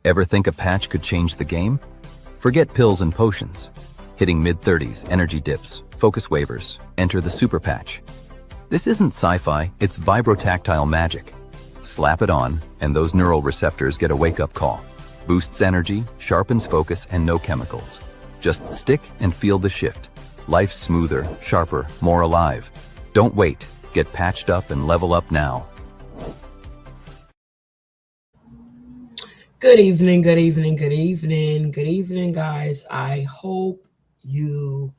Ever think a patch could change the game? Forget pills and potions. Hitting mid-30s, energy dips, focus waivers, enter the super patch. This isn't sci-fi, it's vibrotactile magic. Slap it on, and those neural receptors get a wake-up call. Boosts energy, sharpens focus, and no chemicals. Just stick and feel the shift. Life's smoother, sharper, more alive. Don't wait. Get patched up and level up now. Good evening, good evening, good evening, good evening, guys. I hope you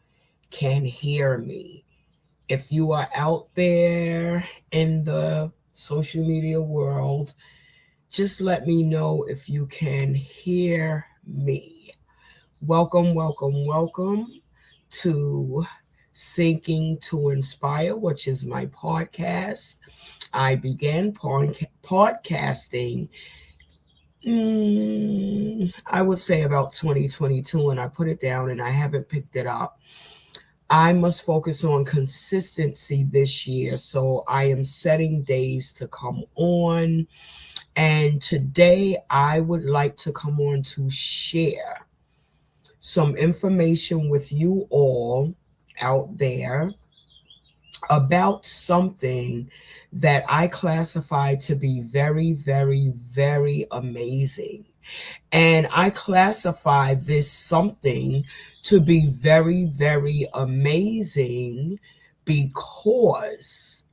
can hear me. If you are out there in the social media world, just let me know if you can hear me. Welcome, welcome, welcome to Sinking to Inspire, which is my podcast. I began podcasting I would say about 2022, and I put it down and I haven't picked it up. I must focus on consistency this year, so I am setting days to come on. And today I would like to come on to share some information with you all out there about something that I classify to be very, very, very amazing. And I classify this something to be very, very amazing because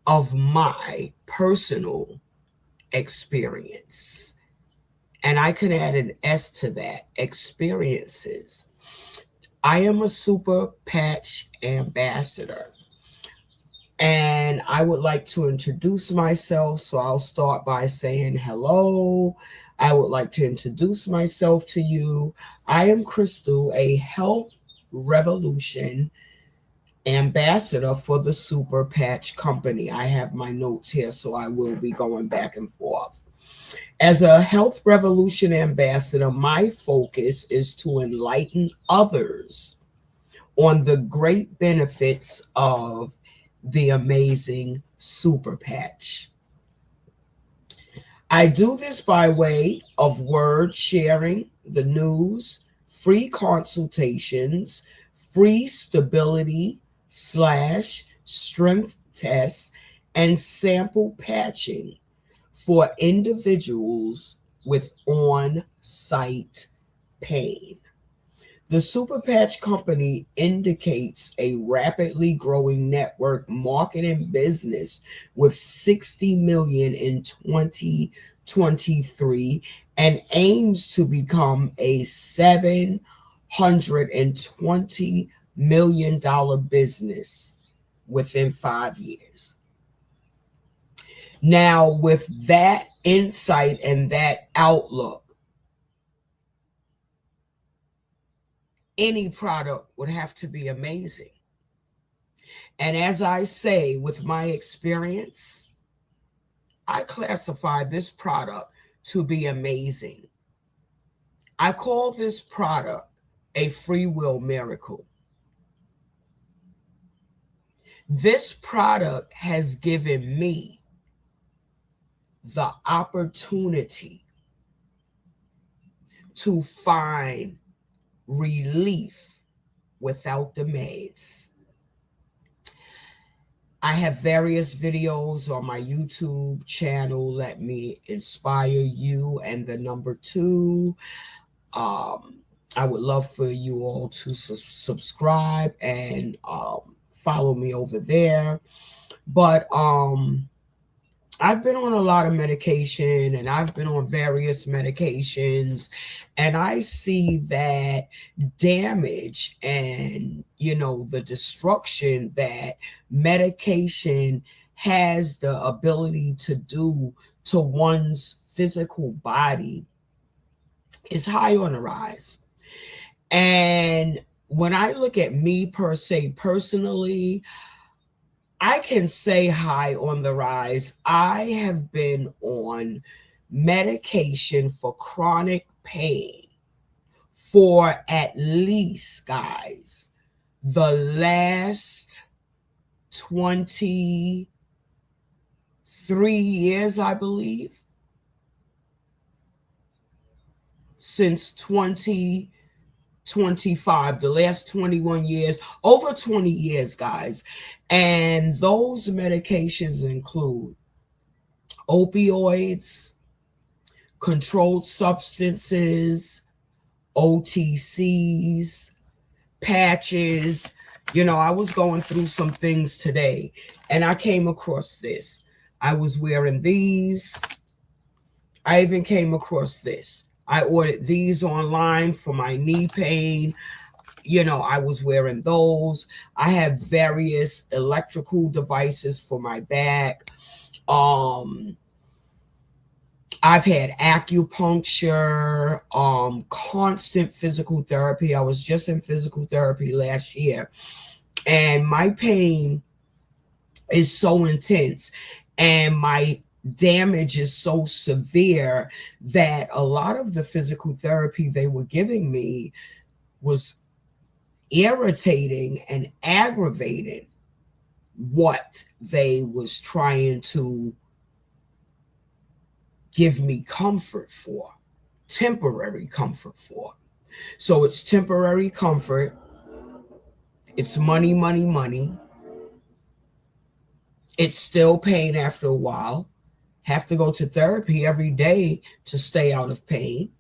of my personal experience. And I can add an S to that, experiences. I am a super patch ambassador. And I would like to introduce myself. So I'll start by saying hello. I would like to introduce myself to you. I am Crystal, a Health Revolution ambassador for the Super Patch Company. I have my notes here, so I will be going back and forth. As a Health Revolution ambassador, my focus is to enlighten others on the great benefits of the amazing super patch. I do this by way of word sharing, the news, free consultations, free stability / strength tests, and sample patching for individuals with on-site pain. The Super Patch Company indicates a rapidly growing network marketing business with 60 million in 2023 and aims to become a $720 million business within 5 years. Now, with that insight and that outlook, any product would have to be amazing. And as I say, with my experience, I classify this product to be amazing. I call this product a free will miracle. This product has given me the opportunity to find relief without the meds. I have various videos on my YouTube channel. Let me inspire you. And the number 2, I would love for you all to subscribe and follow me over there. But I've been on a lot of medication and I've been on various medications, and I see that damage and, the destruction that medication has the ability to do to one's physical body is high on the rise. And when I look at me per se, personally, I can say high on the rise. I have been on medication for chronic pain for at least, guys, the last 23 years, I believe. since 2025, the last 21 years, over 20 years, guys. And those medications include opioids, controlled substances, OTCs, patches. You know, I was going through some things today and I came across this. I was wearing these. I even came across this. I ordered these online for my knee pain. You know, I was wearing those. I have various electrical devices for my back. I've had acupuncture, constant physical therapy. I was just in physical therapy last year, and my pain is so intense and my damage is so severe that a lot of the physical therapy they were giving me was irritating and aggravating what they was trying to give me comfort for, temporary comfort for. So it's temporary comfort. It's money, money, money. It's still pain after a while. Have to go to therapy every day to stay out of pain.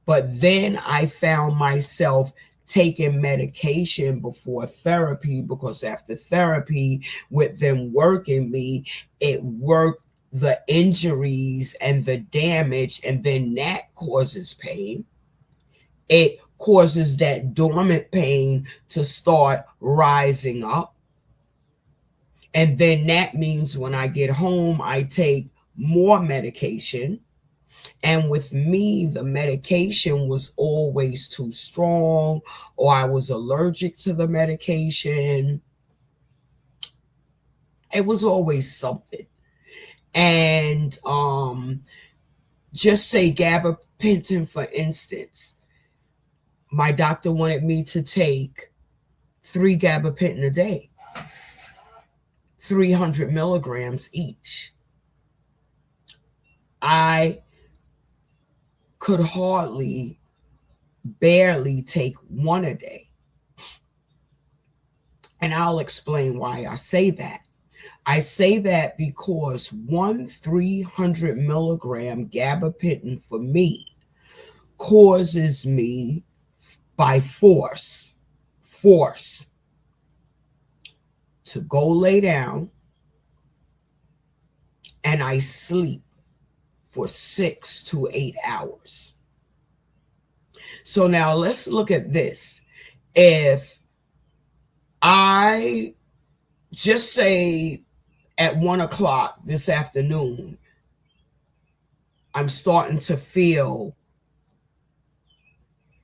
But then I found myself taking medication before therapy, because after therapy, with them working me, it worked the injuries and the damage, and then that causes pain. It causes that dormant pain to start rising up. And then that means when I get home, I take more medication. And with me, the medication was always too strong, or I was allergic to the medication. It was always something. And just say gabapentin, for instance. My doctor wanted me to take 3 gabapentin a day, 300 milligrams each. I could hardly, barely take 1 a day. And I'll explain why I say that. I say that because 1 300 milligram gabapentin for me causes me by force to go lay down, and I sleep for 6 to 8 hours. So now let's look at this. If I just say at 1 o'clock this afternoon, I'm starting to feel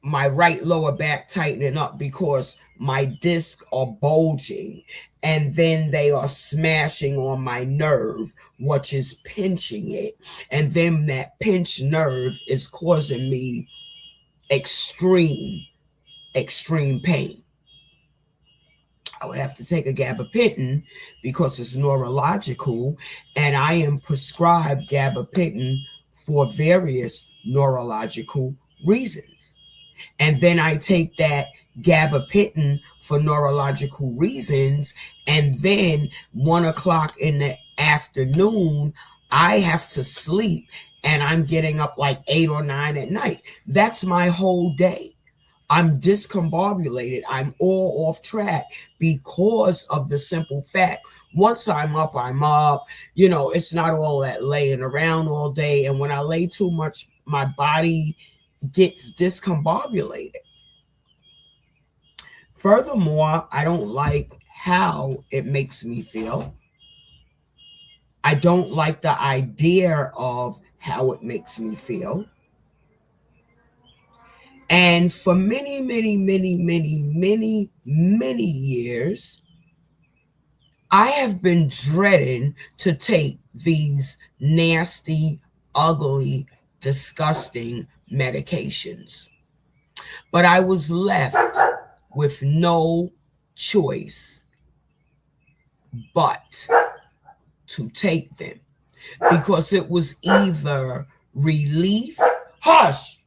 my right lower back tightening up because my discs are bulging, and then they are smashing on my nerve, which is pinching it. And then that pinched nerve is causing me extreme pain. I would have to take a gabapentin because it's neurological, and I am prescribed gabapentin for various neurological reasons. And then I take that gabapentin for neurological reasons, and then 1 o'clock in the afternoon, I have to sleep, and I'm getting up like 8 or 9 at night. That's my whole day. I'm discombobulated. I'm all off track because of the simple fact, once I'm up, I'm up. You know, it's not all that laying around all day. And when I lay too much, my body gets discombobulated. Furthermore, I don't like how it makes me feel. I don't like the idea of how it makes me feel. And for many years, I have been dreading to take these nasty, ugly, disgusting medications. But I was left with no choice but to take them, because it was either relief, hush,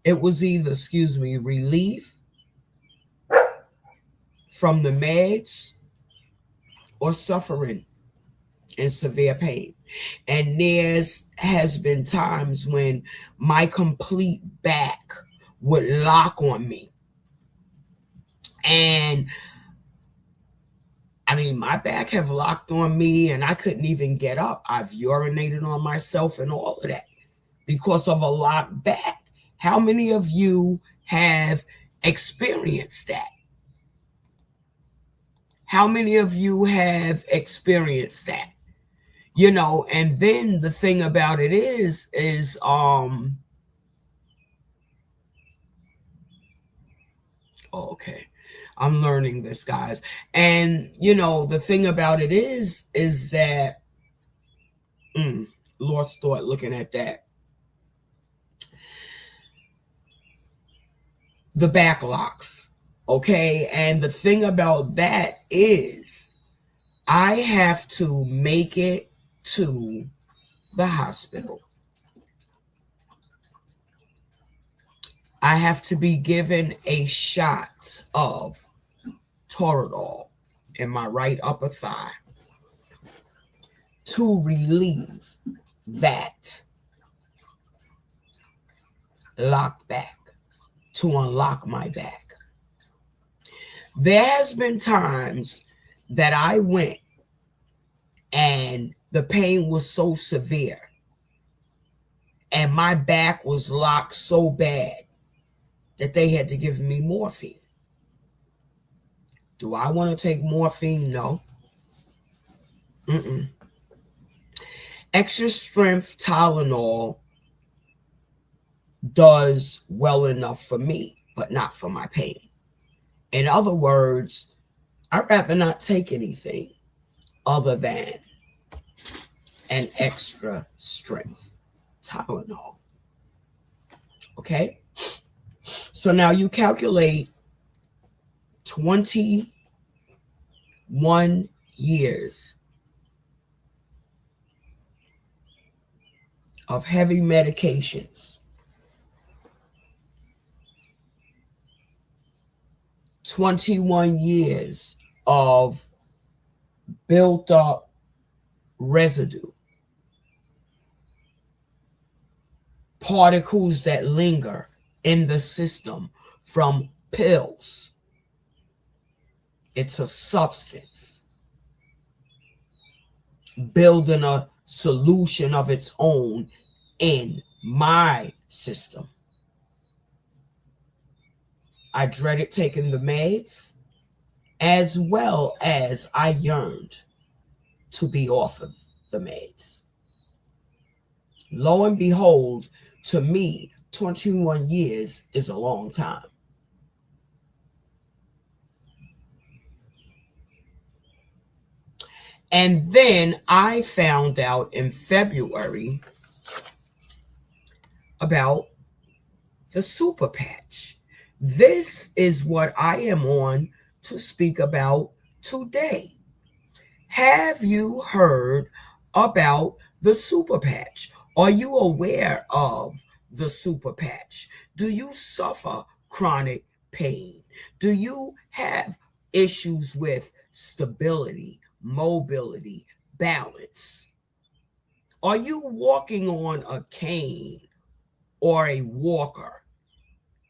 It was either, excuse me, relief from the meds or suffering and severe pain. And has been times when my complete back would lock on me. And I mean, my back have locked on me and I couldn't even get up. I've urinated on myself and all of that because of a locked back. How many of you have experienced that? How many of you have experienced that? You know, and then the thing about it is okay, I'm learning this, guys. And you know, the thing about it is that lost thought looking at that. The backlocks. Okay, and the thing about that is I have to make it to the hospital. I have to be given a shot of Toradol in my right upper thigh to relieve that lock back, to unlock my back. There has been times that I went and the pain was so severe and my back was locked so bad that they had to give me morphine. Do I want to take morphine? No. Extra strength Tylenol does well enough for me, but not for my pain. In other words, I'd rather not take anything other than an extra strength Tylenol. Okay? So now you calculate 21 years of heavy medications. 21 years of built up residue. Particles that linger in the system from pills. It's a substance building a solution of its own in my system. I dreaded taking the meds, as well as I yearned to be off of the meds. Lo and behold, to me, 21 years is a long time. And then I found out in February about the super patch. This is what I am on to speak about today. Have you heard about the super patch? Are you aware of the super patch? Do you suffer chronic pain? Do you have issues with stability, mobility, balance? Are you walking on a cane or a walker,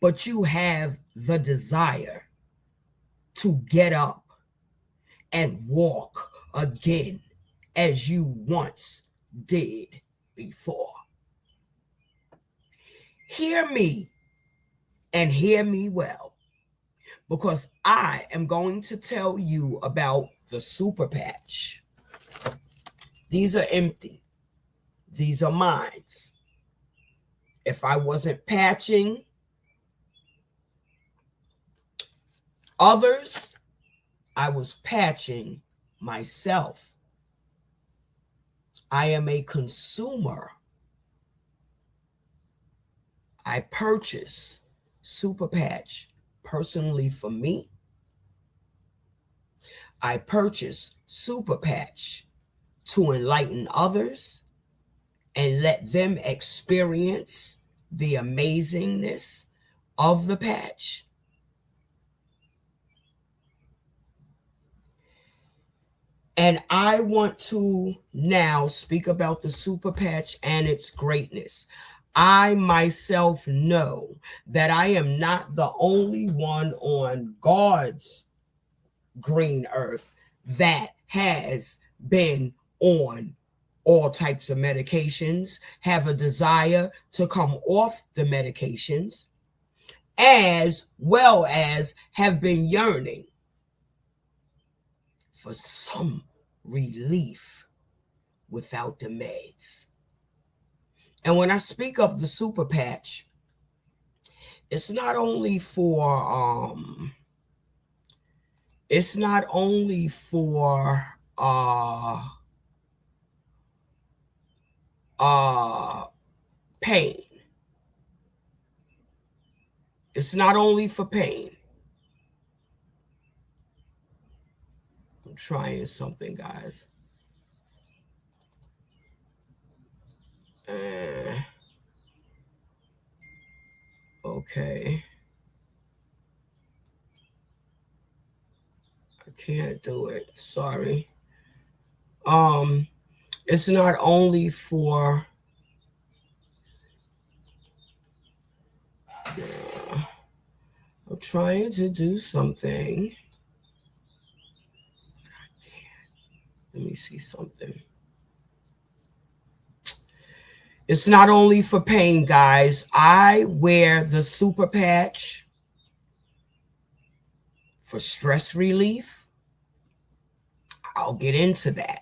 but you have the desire to get up and walk again as you once did before? Hear me and hear me well, because I am going to tell you about the super patch. These are empty. These are mine. If I wasn't patching others, I was patching myself. I am a consumer. I purchase super patch personally for me. I purchase super patch to enlighten others and let them experience the amazingness of the patch. And I want to now speak about the super patch and its greatness. I myself know that I am not the only one on God's green earth that has been on all types of medications, have a desire to come off the medications, as well as have been yearning for some relief without the meds. And when I speak of the super patch, it's not only for pain. It's not only for pain. I'm trying something, guys. Okay. I can't do it. Sorry. It's not only for I'm trying to do something. I can't. Let me see something. It's not only for pain, guys. I wear the super patch for stress relief. I'll get into that.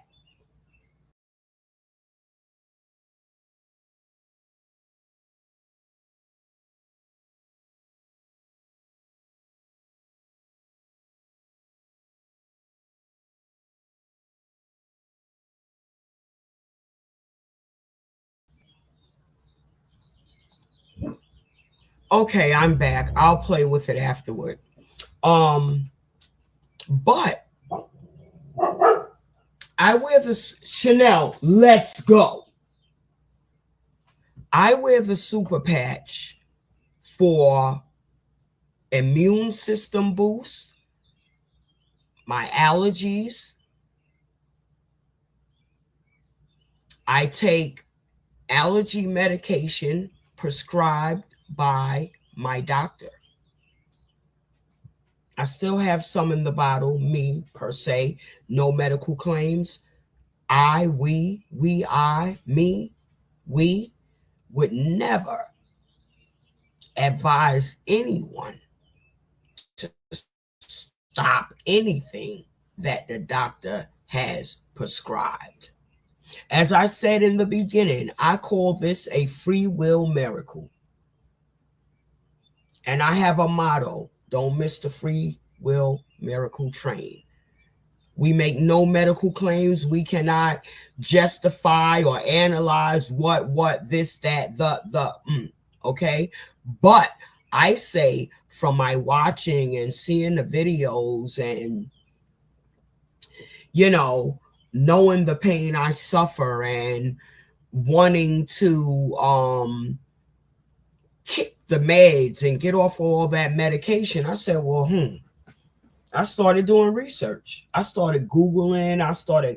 Okay, I'm back. I'll play with it afterward. But I wear this Chanel. Let's go. I wear the super patch for immune system boost, my allergies. I take allergy medication prescribed by my doctor. I still have some in the bottle, me per se, no medical claims. We would never advise anyone to stop anything that the doctor has prescribed. As I said in the beginning, I call this a free will miracle. And I have a motto: don't miss the free will miracle train. We make no medical claims. We cannot justify or analyze what, this, that, okay? But I say, from my watching and seeing the videos and, knowing the pain I suffer and wanting to kick the meds and get off all that medication, I said, well, I started doing research. I started Googling. I started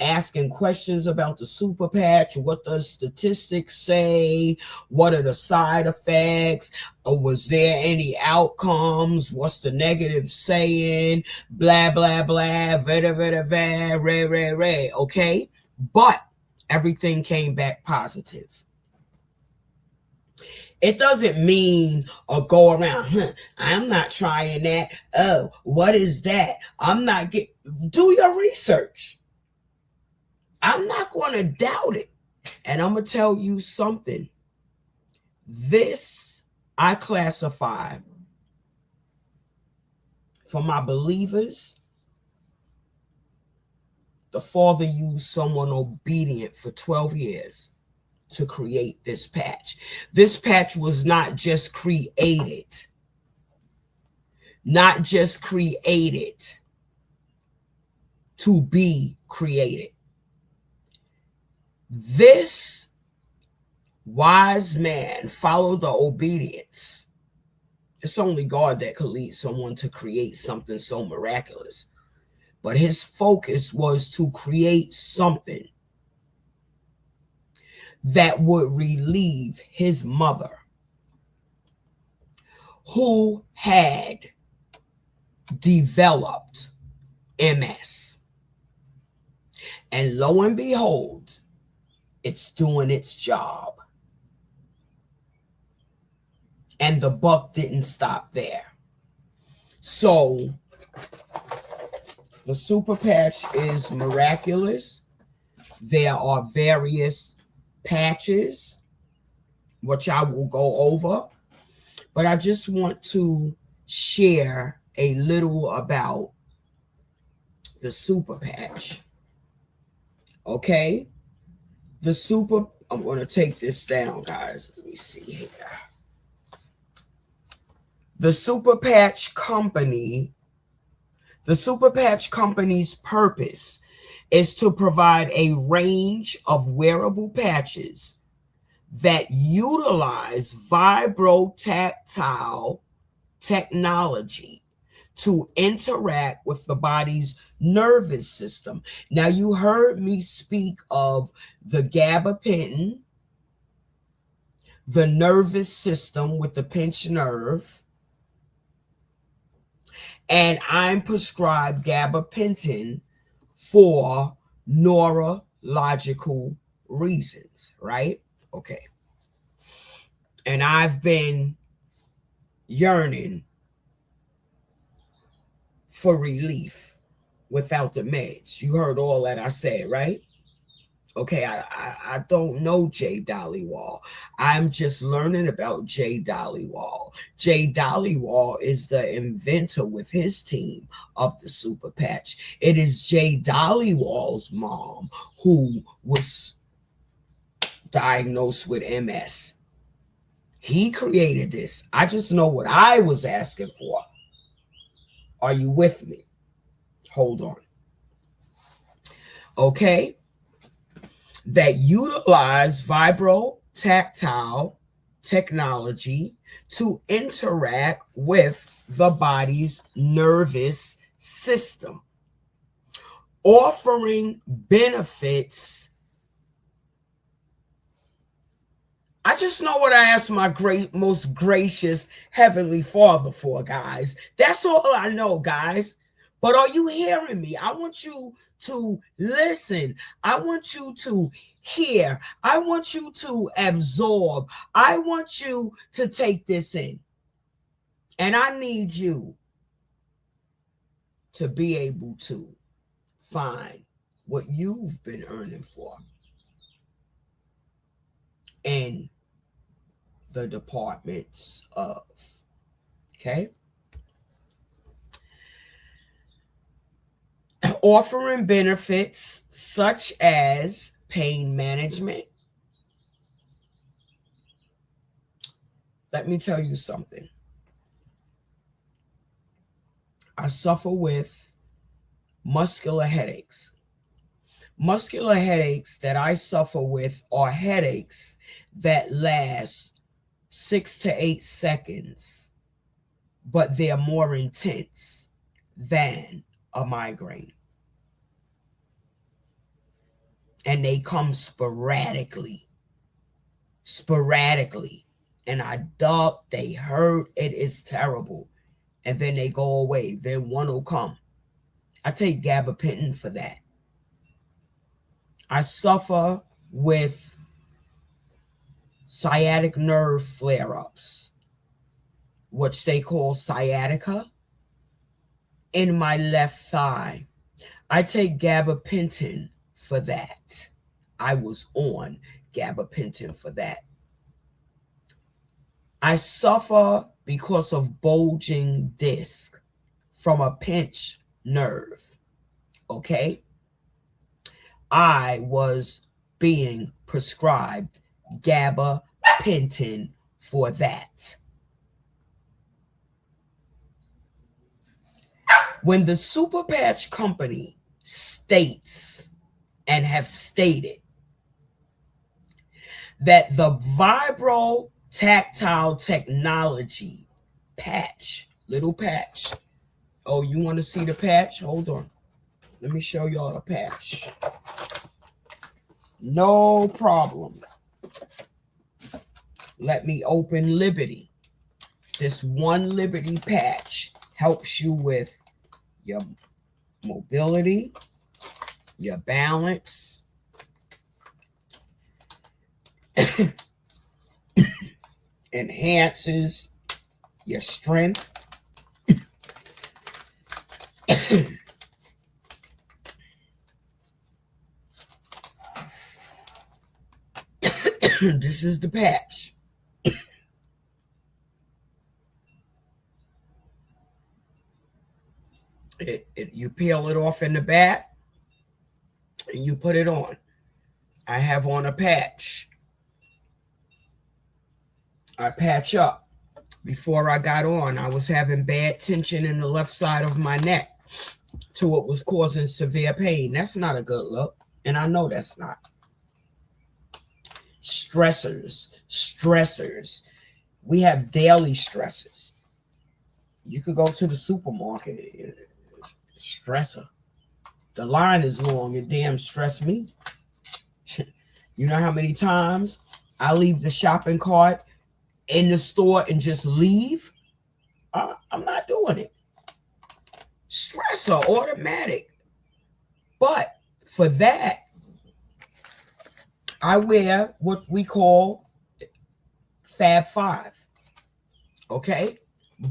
asking questions about the super patch. What does statistics say? What are the side effects? Was there any outcomes? What's the negative saying? Blah, blah, blah, okay? But everything came back positive. It doesn't mean or go around, I'm not trying that. Oh, what is that? Do your research. I'm not going to doubt it. And I'm going to tell you something. This I classify for my believers. The Father used someone obedient for 12 years to create this patch. This patch was not just created to be created. This Wise man, follow the obedience. It's only God that could lead someone to create something so miraculous. But his focus was to create something that would relieve his mother, who had developed MS. And lo and behold, it's doing its job. And the buck didn't stop there. So the super patch is miraculous. There are various patches, which I will go over. But I just want to share a little about the super patch. Okay? I'm going to take this down, guys. Let me see here. The Super Patch Company's purpose is to provide a range of wearable patches that utilize vibrotactile technology to interact with the body's nervous system. Now, you heard me speak of the gabapentin, the nervous system with the pinched nerve, and I'm prescribed gabapentin for neurological reasons, right? Okay. And I've been yearning for relief without the meds. You heard all that I said, right? Okay, I don't know Jay Dollywall. I'm just learning about Jay Dollywall. Jay Dollywall is the inventor with his team of the super patch. It is Jay Dollywall's mom who was diagnosed with MS. He created this. I just know what I was asking for. Are you with me? Hold on. Okay. That utilize vibrotactile technology to interact with the body's nervous system, offering benefits. I just know what I asked my most gracious Heavenly Father for, guys. That's all I know, guys. But are you hearing me? I want you to listen. I want you to hear. I want you to absorb. I want you to take this in. And I need you to be able to find what you've been earning for in the departments of, okay? Offering benefits such as pain management. Let me tell you something. I suffer with muscular headaches. Muscular headaches that I suffer with are headaches that last 6 to 8 seconds, but they're more intense than a migraine. And they come sporadically. And I duck, they hurt, it is terrible. And then they go away. Then one will come. I take gabapentin for that. I suffer with sciatic nerve flare-ups, which they call sciatica, in my left thigh. I take gabapentin for that. I was on gabapentin for that. I suffer because of bulging disc from a pinched nerve. Okay? I was being prescribed gabapentin for that. When the Super Patch Company states and have stated that the Vibro Tactile Technology patch, little patch. Oh, you want to see the patch? Hold on. Let me show y'all the patch. No problem. Let me open Liberty. This one Liberty patch helps you with your mobility, your balance, enhances your strength. This is the patch. You peel it off in the back and you put it on. I have on a patch. I patch up. Before I got on, I was having bad tension in the left side of my neck to it was causing severe pain. That's not a good look, and I know that's not. Stressors. We have daily stressors. You could go to the supermarket, stressor. The line is long, it damn stress me. You know how many times I leave the shopping cart in the store and just leave? I'm not doing it. Stressor, automatic. But for that, I wear what we call Fab 5. Okay?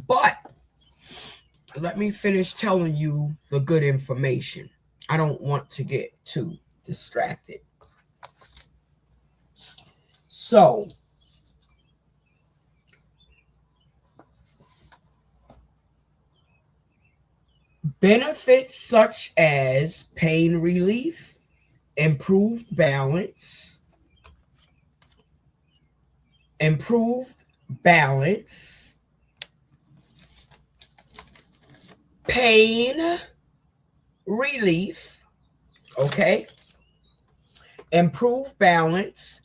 But let me finish telling you the good information. I don't want to get too distracted. So, benefits such as pain relief, improved balance, pain relief, okay? Improved balance,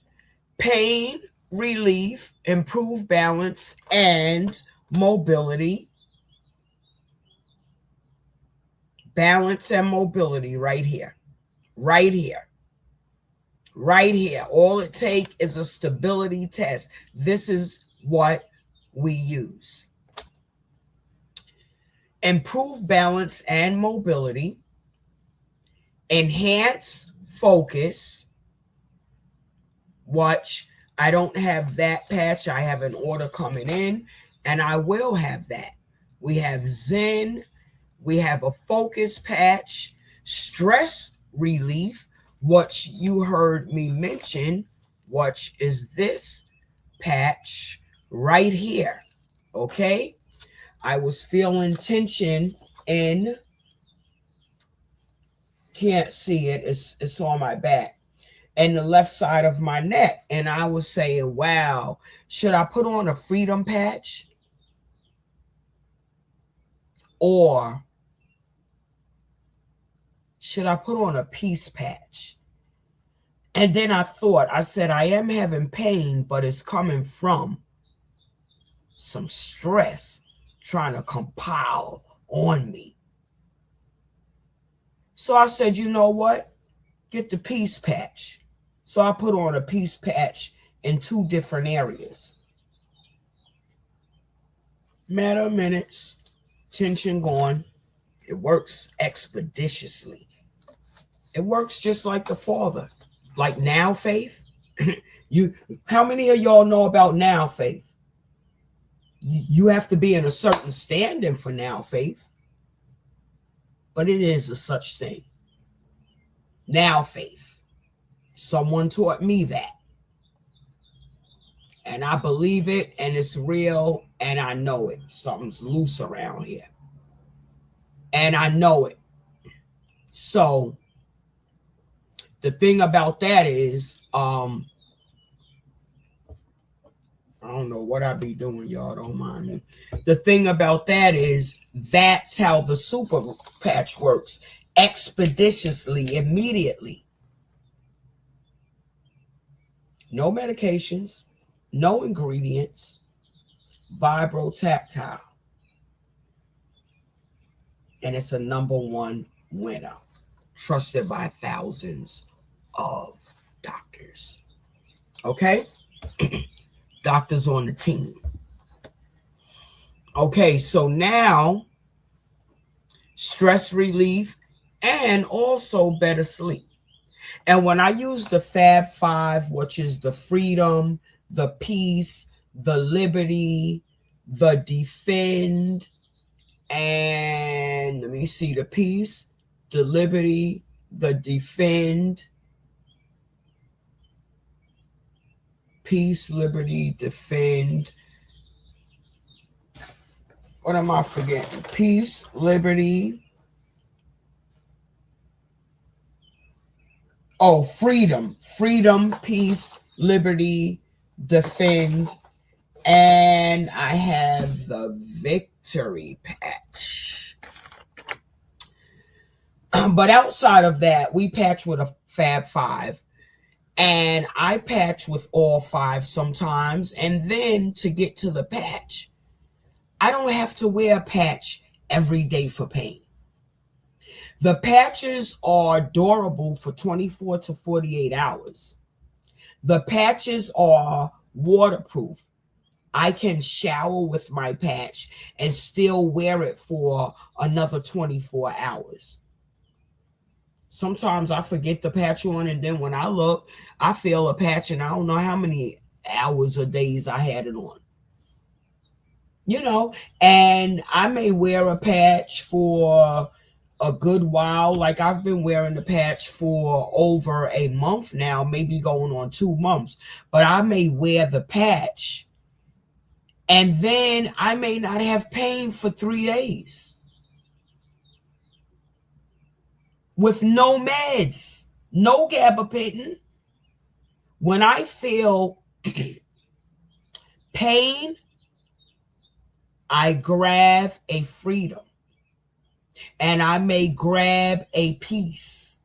pain relief, improved balance, and mobility. Balance and mobility right here. Right here. Right here. All it takes is a stability test. This is what we use. Improve balance and mobility. Enhance focus. Watch, I don't have that patch. I have an order coming in, and I will have that. We have Zen. We have a focus patch. Stress relief. What you heard me mention, what is this patch right here? Okay? I was feeling tension in, can't see it, it's on my back, and the left side of my neck. And I was saying, wow, should I put on a freedom patch? Or should I put on a peace patch? And then I thought, I said, I am having pain, but it's coming from some stress trying to compile on me. So I said, you know what? Get the peace patch. So I put on a peace patch in 2 different areas. Matter of minutes, tension gone. It works expeditiously. It works just like the Father. Like Now Faith. How many of y'all know about Now Faith? You have to be in a certain standing for Now Faith. But it is a such thing. Now Faith. Someone taught me that. And I believe it, and it's real, and I know it. Something's loose around here. And I know it. So the thing about that is, I don't know what I be doing, y'all. Don't mind me. The thing about that is, that's how the super patch works. Expeditiously, immediately. No medications, no ingredients, Vibrotactile. And it's a #1 winner, trusted by thousands of doctors. Okay? Doctors on the team. Okay, so now stress relief and also better sleep. And when I use the Fab Five, which is the freedom, the peace, the liberty, the defend, and let me see, the peace, the liberty, the defend, peace, liberty, defend. What am I forgetting? Peace, liberty. Oh, freedom, freedom, peace, liberty, defend. And I have the victory patch. But outside of that, we patch with a Fab Five. And I patch with all five sometimes. And then to get to the patch, I don't have to wear a patch every day for pain. The patches are durable for 24 to 48 hours. The patches are waterproof. I can shower with my patch and still wear it for another 24 hours. Sometimes I forget the patch on, and then when I look, I feel a patch and I don't know how many hours or days I had it on. You know, and I may wear a patch for a good while. Like I've been wearing the patch for over a month now, maybe going on 2 months. But I may wear the patch and then I may not have pain for 3 days with no meds, no gabapentin. When I feel pain, I grab a freedom and I may grab a peace,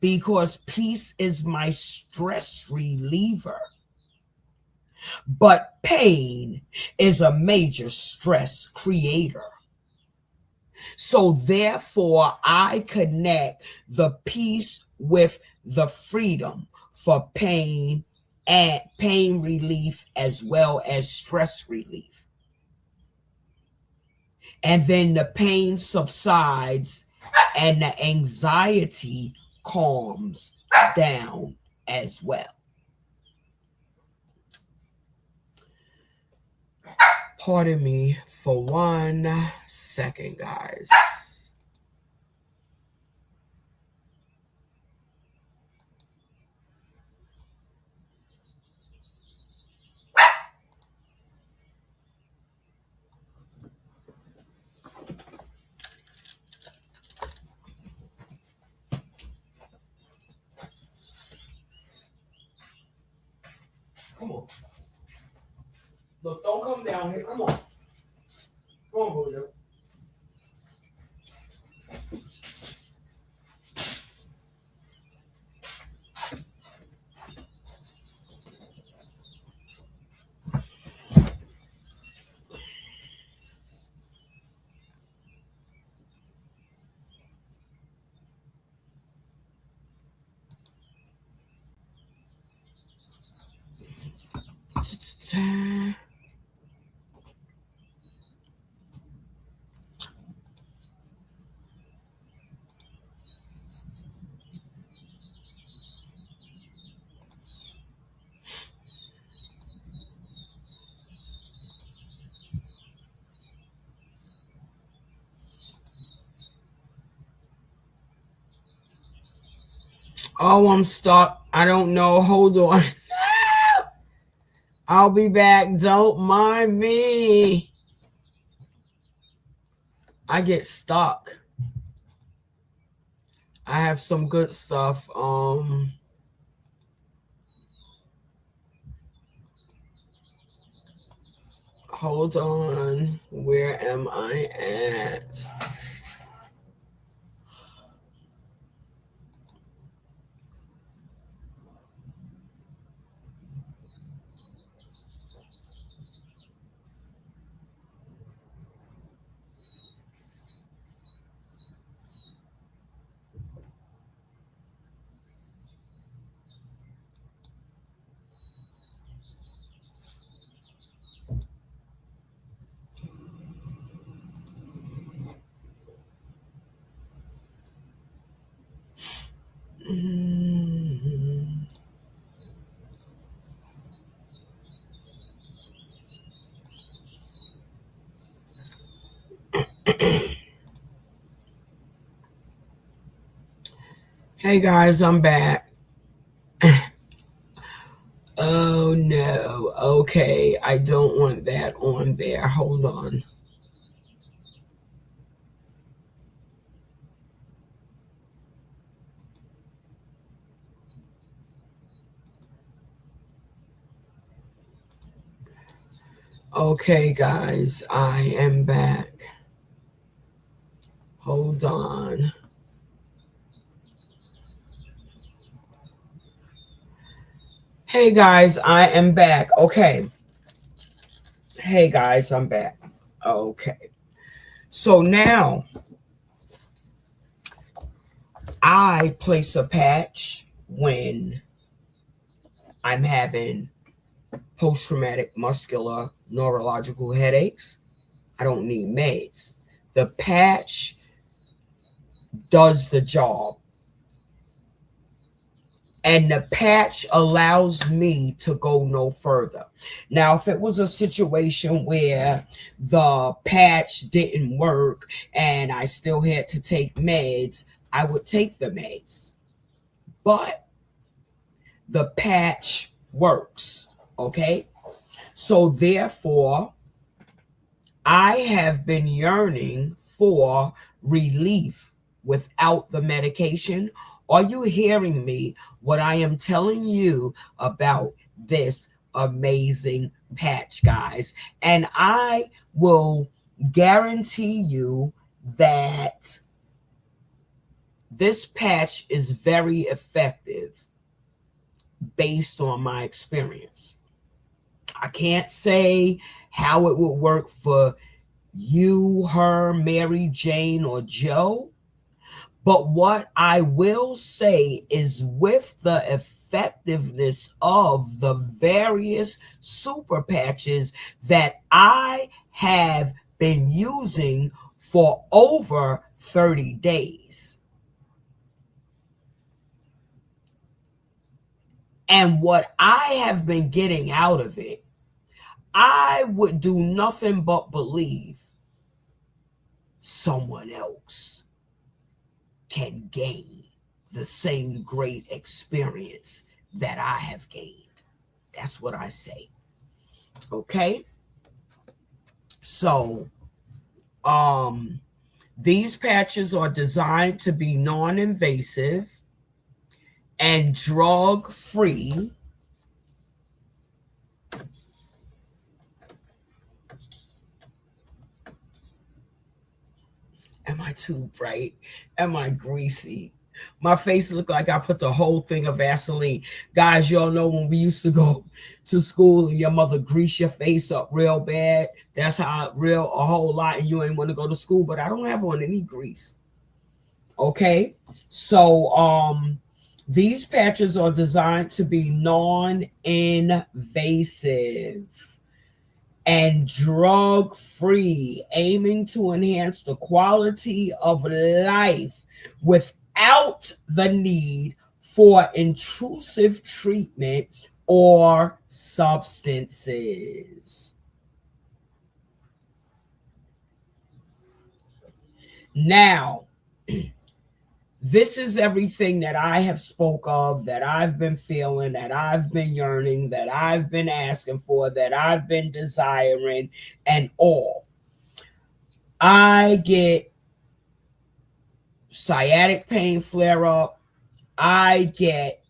because peace is my stress reliever. But pain is a major stress creator. So therefore, I connect the peace with the freedom for pain and pain relief as well as stress relief. And then the pain subsides and the anxiety calms down as well. Pardon me for 1 second, guys. Come on. Look, don't come down here. Come on. Come on, Buddha. Oh, I'm stuck. I don't know. Hold on. I'll be back. Don't mind me. I get stuck. I have some good stuff. Hold on. Where am I at? Hey guys, I'm back. Oh no. Okay, I don't want that on there. Hold on. Okay, guys, I am back. Hold on. Hey guys, I am back. Okay. Hey guys, I'm back. Okay. So now I place a patch when I'm having post-traumatic muscular neurological headaches. I don't need meds. The patch does the job. And the patch allows me to go no further. Now, if it was a situation where the patch didn't work and I still had to take meds, I would take the meds. But the patch works, okay? So therefore, I have been yearning for relief without the medication. Are you hearing me? What I am telling you about this amazing patch, guys. And I will guarantee you that this patch is very effective based on my experience. I can't say how it would work for you, her, Mary, Jane, or Joe. But what I will say is with the effectiveness of the various super patches that I have been using for over 30 days. And what I have been getting out of it, I would do nothing but believe someone else can gain the same great experience that I have gained. That's what I say. Okay? So, these patches are designed to be non-invasive and drug-free. Am I too bright? Am I greasy? My face looked like I put the whole thing of Vaseline. Guys, y'all know when we used to go to school and your mother grease your face up real bad. That's how a whole lot, and you ain't want to go to school, but I don't have on any grease. Okay? So these patches are designed to be non-invasive and drug-free, aiming to enhance the quality of life without the need for intrusive treatment or substances. Now, this is everything that I have spoke of, that I've been feeling, that I've been yearning, that I've been asking for, that I've been desiring, and all. I get sciatic pain flare up. I get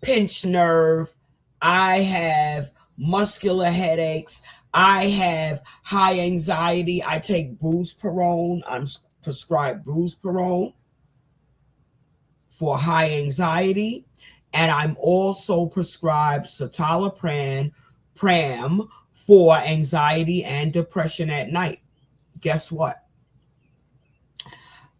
pinched nerve. I have muscular headaches. I have high anxiety. I take buspirone. I'm prescribed buspirone for high anxiety, and I'm also prescribed citalopram for anxiety and depression at night. Guess what?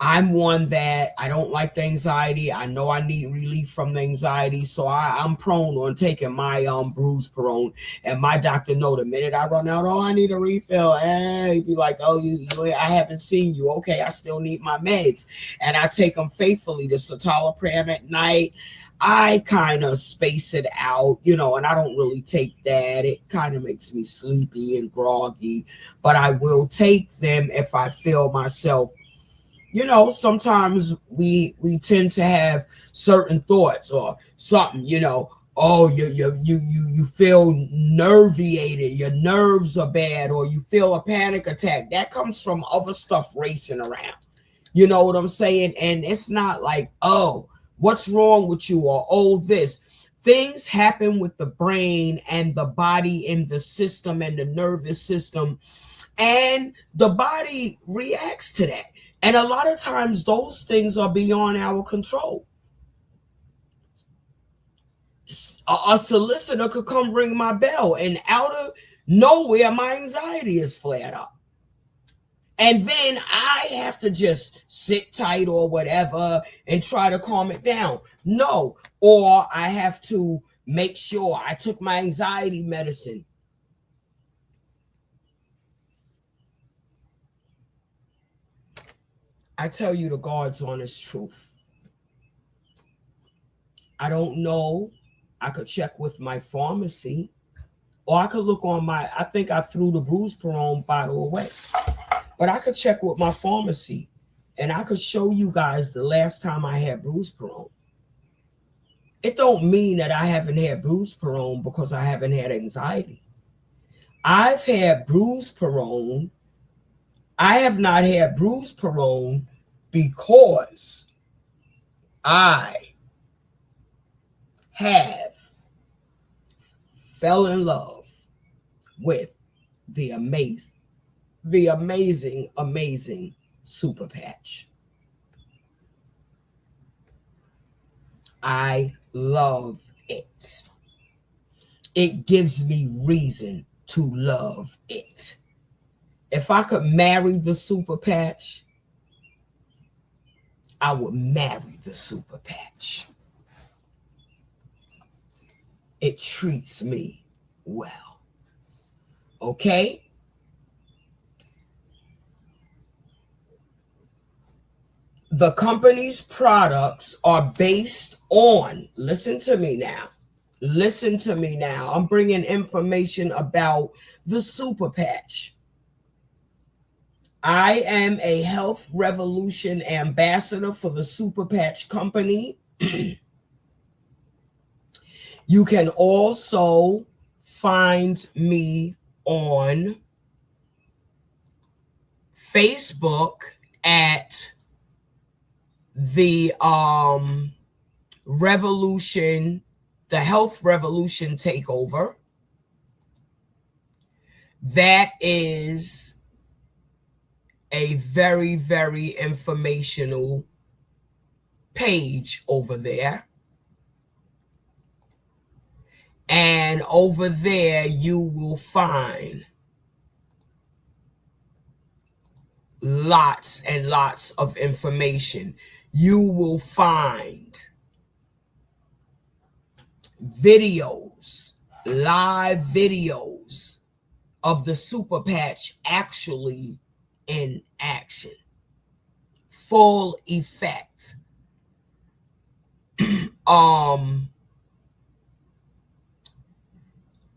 I'm one that I don't like the anxiety. I know I need relief from the anxiety, so I'm prone on taking my buspirone. And my doctor know the minute I run out, oh, I need a refill. And he'd be like, oh, you I haven't seen you. Okay, I still need my meds, and I take them faithfully. The citalopram at night, I kind of space it out, and I don't really take that. It kind of makes me sleepy and groggy, but I will take them if I feel myself You know, sometimes we tend to have certain thoughts or something, you know. Oh, you feel nerviated, your nerves are bad, or you feel a panic attack. That comes from other stuff racing around. You know what I'm saying? And it's not like, oh, what's wrong with you, or oh, this. Things happen with the brain and the body and the system and the nervous system, and the body reacts to that. And a lot of times those things are beyond our control. A solicitor could come ring my bell, and out of nowhere, my anxiety is flared up. And then I have to just sit tight or whatever and try to calm it down. No, or I have to make sure I took my anxiety medicine. I tell you the God's honest truth. I don't know. I could check with my pharmacy, or I could look on my, I think I threw the Bruceperone bottle away. But I could check with my pharmacy, and I could show you guys the last time I had Bruceperone. It don't mean that I haven't had Bruceperone because I haven't had anxiety. I've had Bruceperone. I have not had Bruceperone because I have fell in love with the amazing Super Patch. I love it. It gives me reason to love it. If I could marry the Super Patch, I would marry the Super Patch. It treats me well. Okay? The company's products are based on, listen to me now. Listen to me now. I'm bringing information about the Super Patch. I am a Health Revolution ambassador for the Super Patch Company. You can also find me on Facebook at the Revolution, the Health Revolution Takeover. That is a very, very informational page over there. And over there, you will find lots and lots of information. You will find videos, live videos of the Super Patch actually in action, full effect.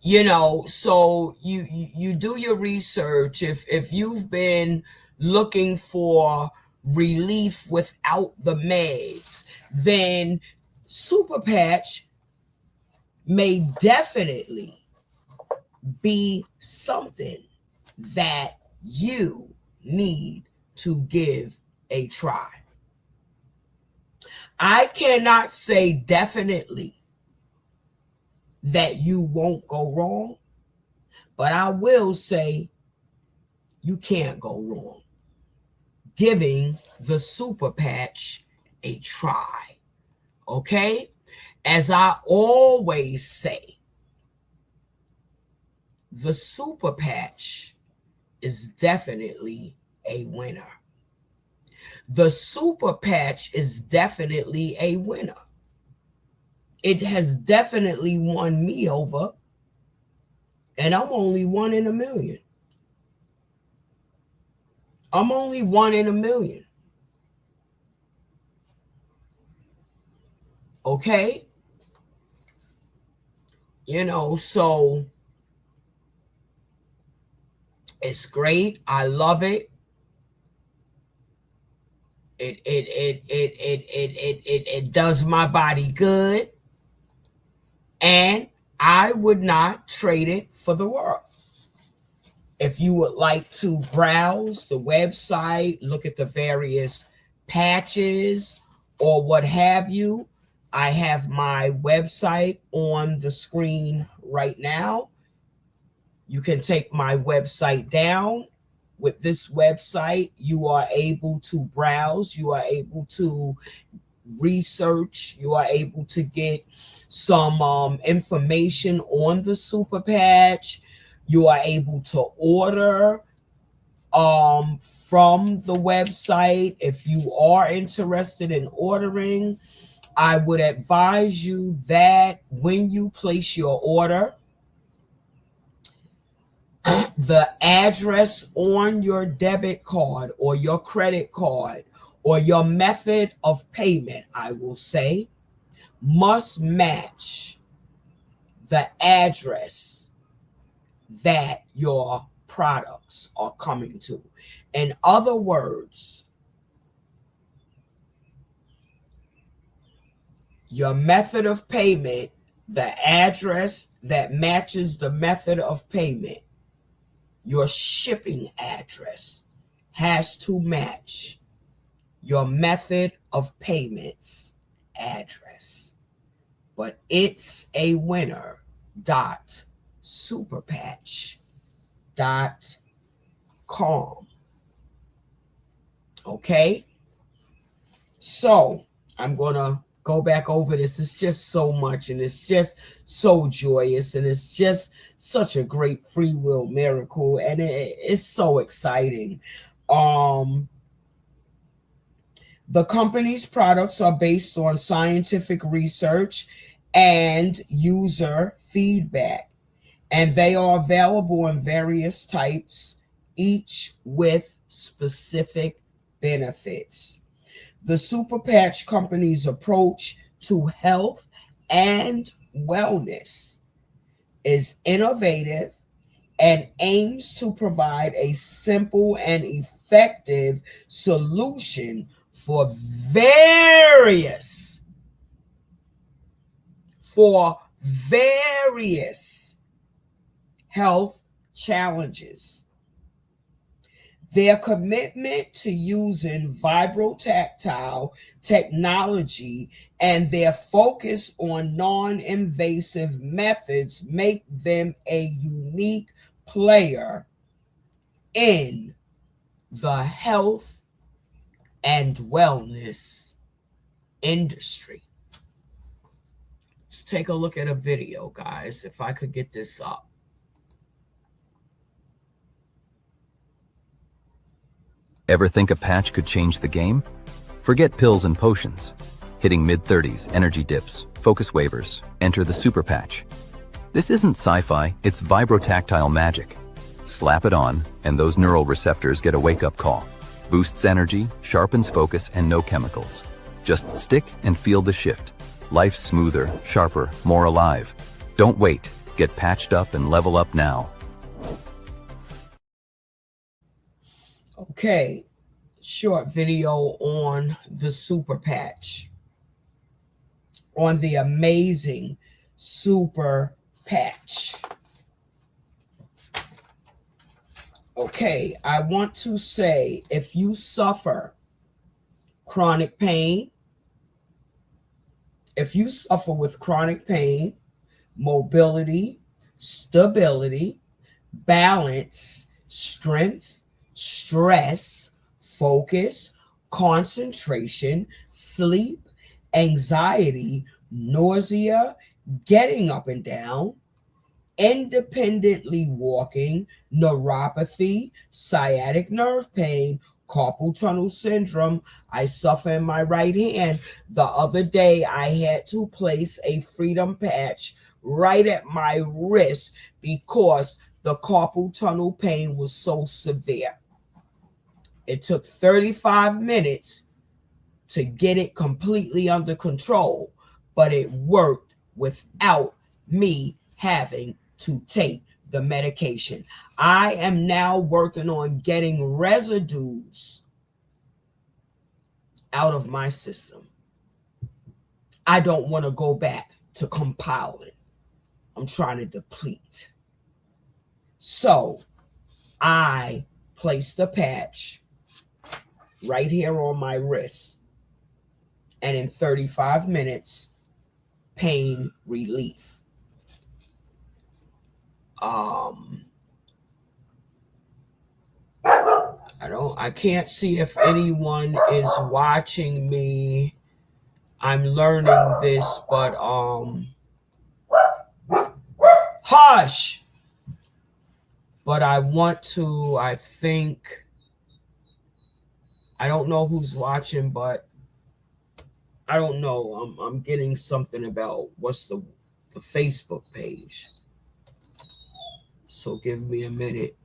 You know, so you do your research. If you've been looking for relief without the meds, then Super Patch may definitely be something that you need to give a try. I cannot say definitely that you won't go wrong, but I will say you can't go wrong giving the Super Patch a try. Okay? As I always say, the Super Patch is definitely a winner. The Super Patch is definitely a winner. It has definitely won me over, and I'm only 1 in a million. I'm only 1 in a million. Okay? You know, so it's great. I love it. It does my body good, and I would not trade it for the world. If you would like to browse the website, look at the various patches or what have you, I have my website on the screen right now. You can take my website down. With this website, you are able to browse, you are able to research, you are able to get some information on the super patch. You are able to order from the website. If you are interested in ordering, I would advise you that when you place your order, the address on your debit card or your credit card or your method of payment, I will say, must match the address that your products are coming to. In other words, your method of payment, the address that matches the method of payment, your shipping address has to match your method of payments address. But it's a winner superpatch.com. Okay, so I'm gonna go back over this. It's just so much, and it's just so joyous, and it's just such a great free will miracle, and it's so exciting. The company's products are based on scientific research and user feedback, and they are available in various types, each with specific benefits. The Super Patch Company's approach to health and wellness is innovative and aims to provide a simple and effective solution for various health challenges. Their commitment to using vibrotactile technology and their focus on non-invasive methods make them a unique player in the health and wellness industry. Let's take a look at a video, guys, if I could get this up. Ever think a patch could change the game? Forget pills and potions. Hitting mid-30s, energy dips, focus waivers, enter the super patch. This isn't sci-fi, it's vibrotactile magic. Slap it on, and those neural receptors get a wake-up call. Boosts energy, sharpens focus, and no chemicals. Just stick and feel the shift. Life's smoother, sharper, more alive. Don't wait. Get patched up and level up now. Okay, short video on the super patch, on the amazing super patch. Okay, I want to say, if you suffer chronic pain, if you suffer with chronic pain, mobility, stability, balance, strength, stress, focus, concentration, sleep, anxiety, nausea, getting up and down, independently walking, neuropathy, sciatic nerve pain, carpal tunnel syndrome. I suffer in my right hand. The other day, I had to place a freedom patch right at my wrist because the carpal tunnel pain was so severe. It took 35 minutes to get it completely under control, but it worked without me having to take the medication. I am now working on getting residues out of my system. I don't want to go back to compiling. I'm trying to deplete. So I placed a patch right here on my wrist. And in 35 minutes, pain relief. I can't see if anyone is watching me. I'm learning this, but hush. But I want to, I think, I don't know who's watching, but I don't know. I'm getting something about what's the Facebook page. So give me a minute.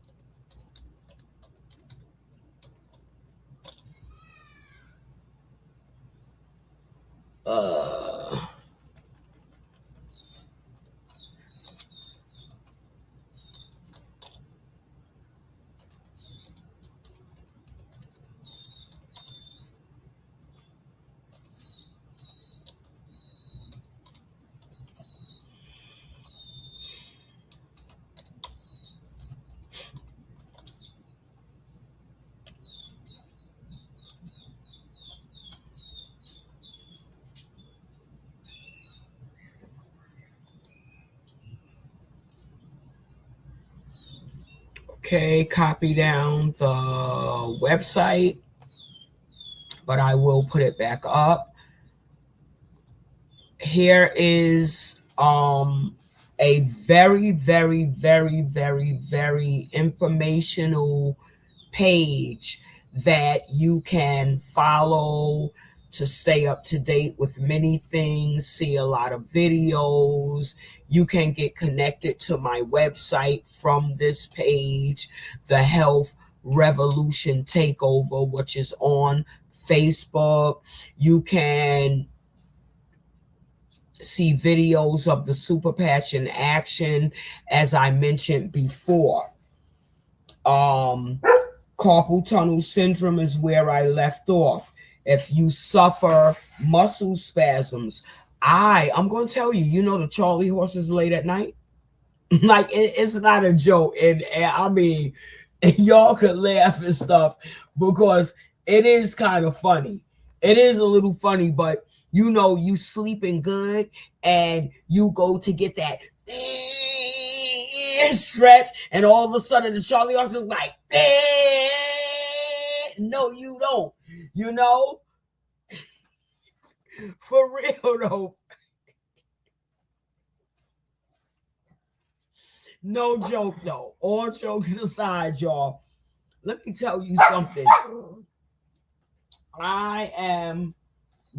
Okay, copy down the website, but I will put it back up. Here is a very, very, very, very, very informational page that you can follow to stay up to date with many things, see a lot of videos. You can get connected to my website from this page, the Health Revolution Takeover, which is on Facebook. You can see videos of the super patch in action, as I mentioned before. Carpal tunnel syndrome is where I left off. If you suffer muscle spasms, I'm going to tell you, you know, the Charlie horses late at night. Like it's not a joke, and I mean, y'all could laugh and stuff because it is kind of funny. It is a little funny, but you know, you sleeping good and you go to get that stretch, and all of a sudden the Charlie horse is like, no, you don't. You know, for real though. No joke though. All jokes aside, y'all. Let me tell you something. I am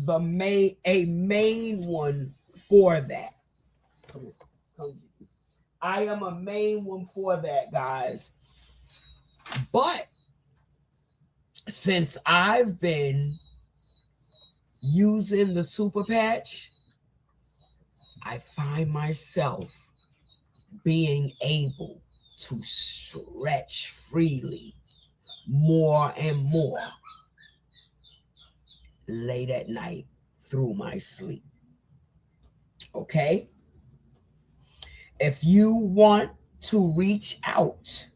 a main one for that. I am a main one for that, guys. But since I've been using the super patch, I find myself being able to stretch freely more and more late at night through my sleep. Okay? If you want to reach out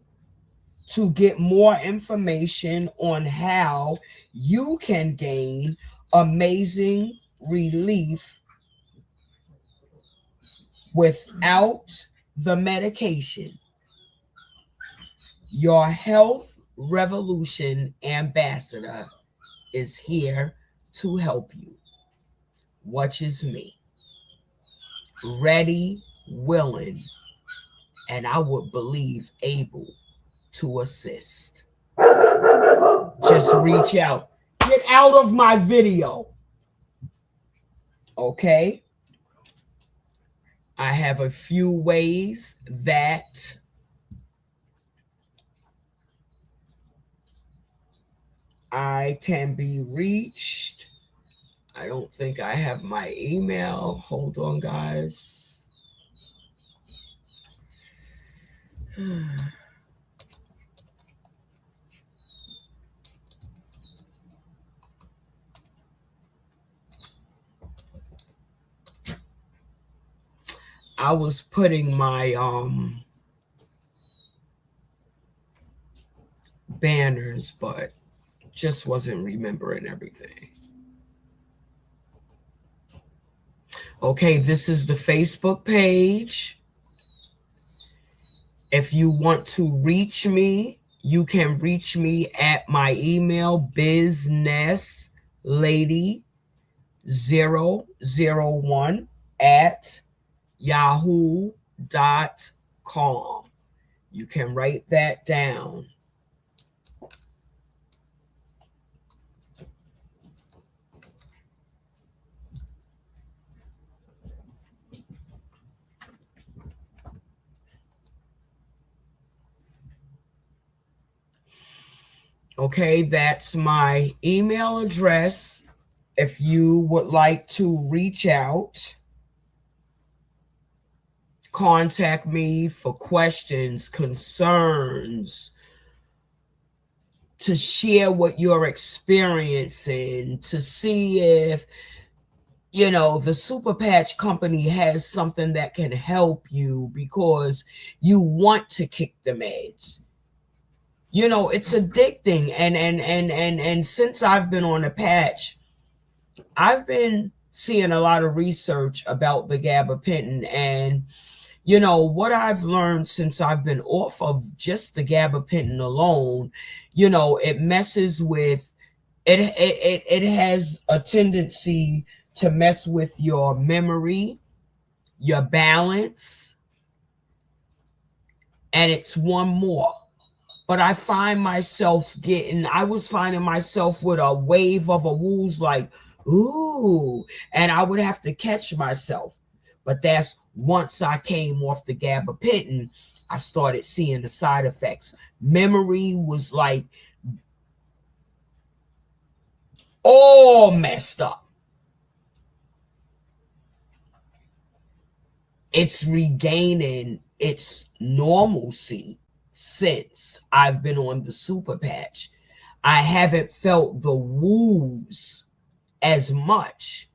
to get more information on how you can gain amazing relief without the medication, your Health Revolution ambassador is here to help you. Which is me. Ready, willing, and I would believe able to assist. Just reach out. Get out of my video. Okay? I have a few ways that I can be reached. I don't think I have my email. Hold on, guys. I was putting my banners, but just wasn't remembering everything. Okay, this is the Facebook page. If you want to reach me, you can reach me at my email, businesslady001@yahoo.com. You can write that down. Okay, that's my email address. If you would like to reach out, contact me for questions, concerns, to share what you're experiencing, to see if, you know, the Super Patch Company has something that can help you because you want to kick the meds. You know, it's addicting. And since I've been on the patch, I've been seeing a lot of research about the gabapentin, and you know what I've learned since I've been off of just the gabapentin alone, you know, it messes with it has a tendency to mess with your memory, your balance, and it's one more. But I was finding myself with a wave of a wools like, ooh, and I would have to catch myself. But that's once I came off the gabapentin, I started seeing the side effects. Memory was like all messed up. It's regaining its normalcy since I've been on the Super Patch. I haven't felt the woos as much.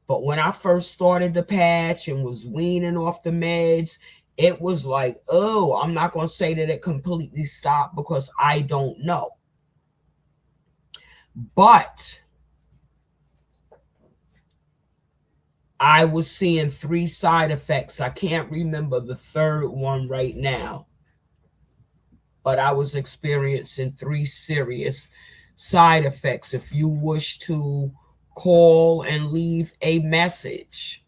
But when I first started the patch and was weaning off the meds, it was like, oh, I'm not going to say that it completely stopped because I don't know. But I was seeing 3 side effects. I can't remember the third one right now. But I was experiencing 3 serious side effects. If you wish to call and leave a message,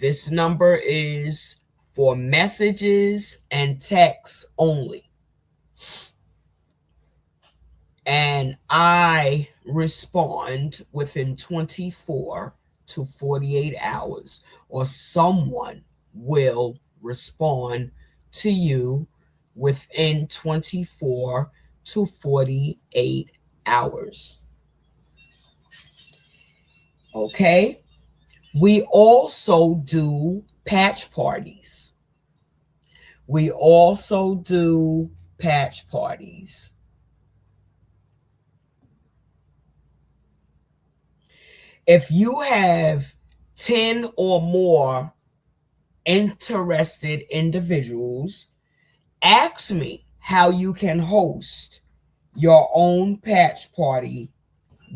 this number is for messages and texts only. And I respond within 24 to 48 hours, or someone will respond to you within 24 to 48 hours. Okay? We also do patch parties. We also do patch parties. If you have 10 or more interested individuals, ask me how you can host your own patch party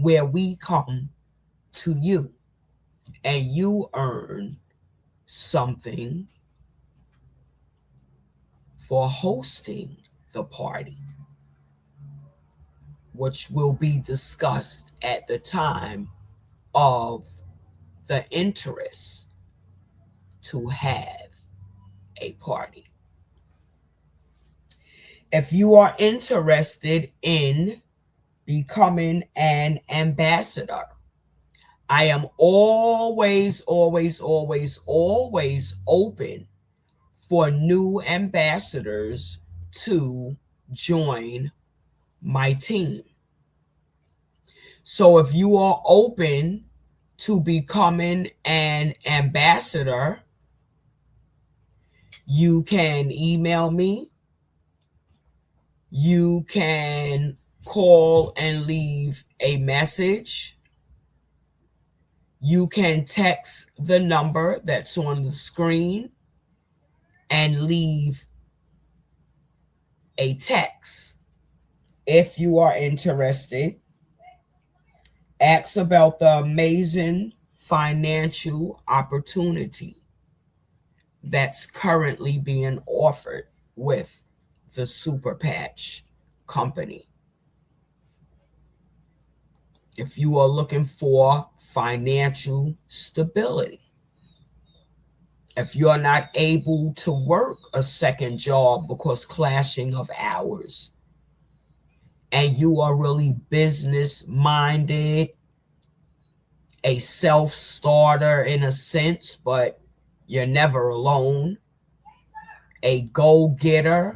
where we come to you and you earn something for hosting the party, which will be discussed at the time of the interest to have a party. If you are interested in becoming an ambassador, I am always open for new ambassadors to join my team. So if you are open to becoming an ambassador, you can email me. You can call and leave a message. You can text the number that's on the screen and leave a text. If you are interested, ask about the amazing financial opportunity that's currently being offered with the Super Patch company. If you are looking for financial stability, if you're not able to work a second job because clashing of hours, and you are really business minded, a self-starter in a sense, but you're never alone, a go-getter,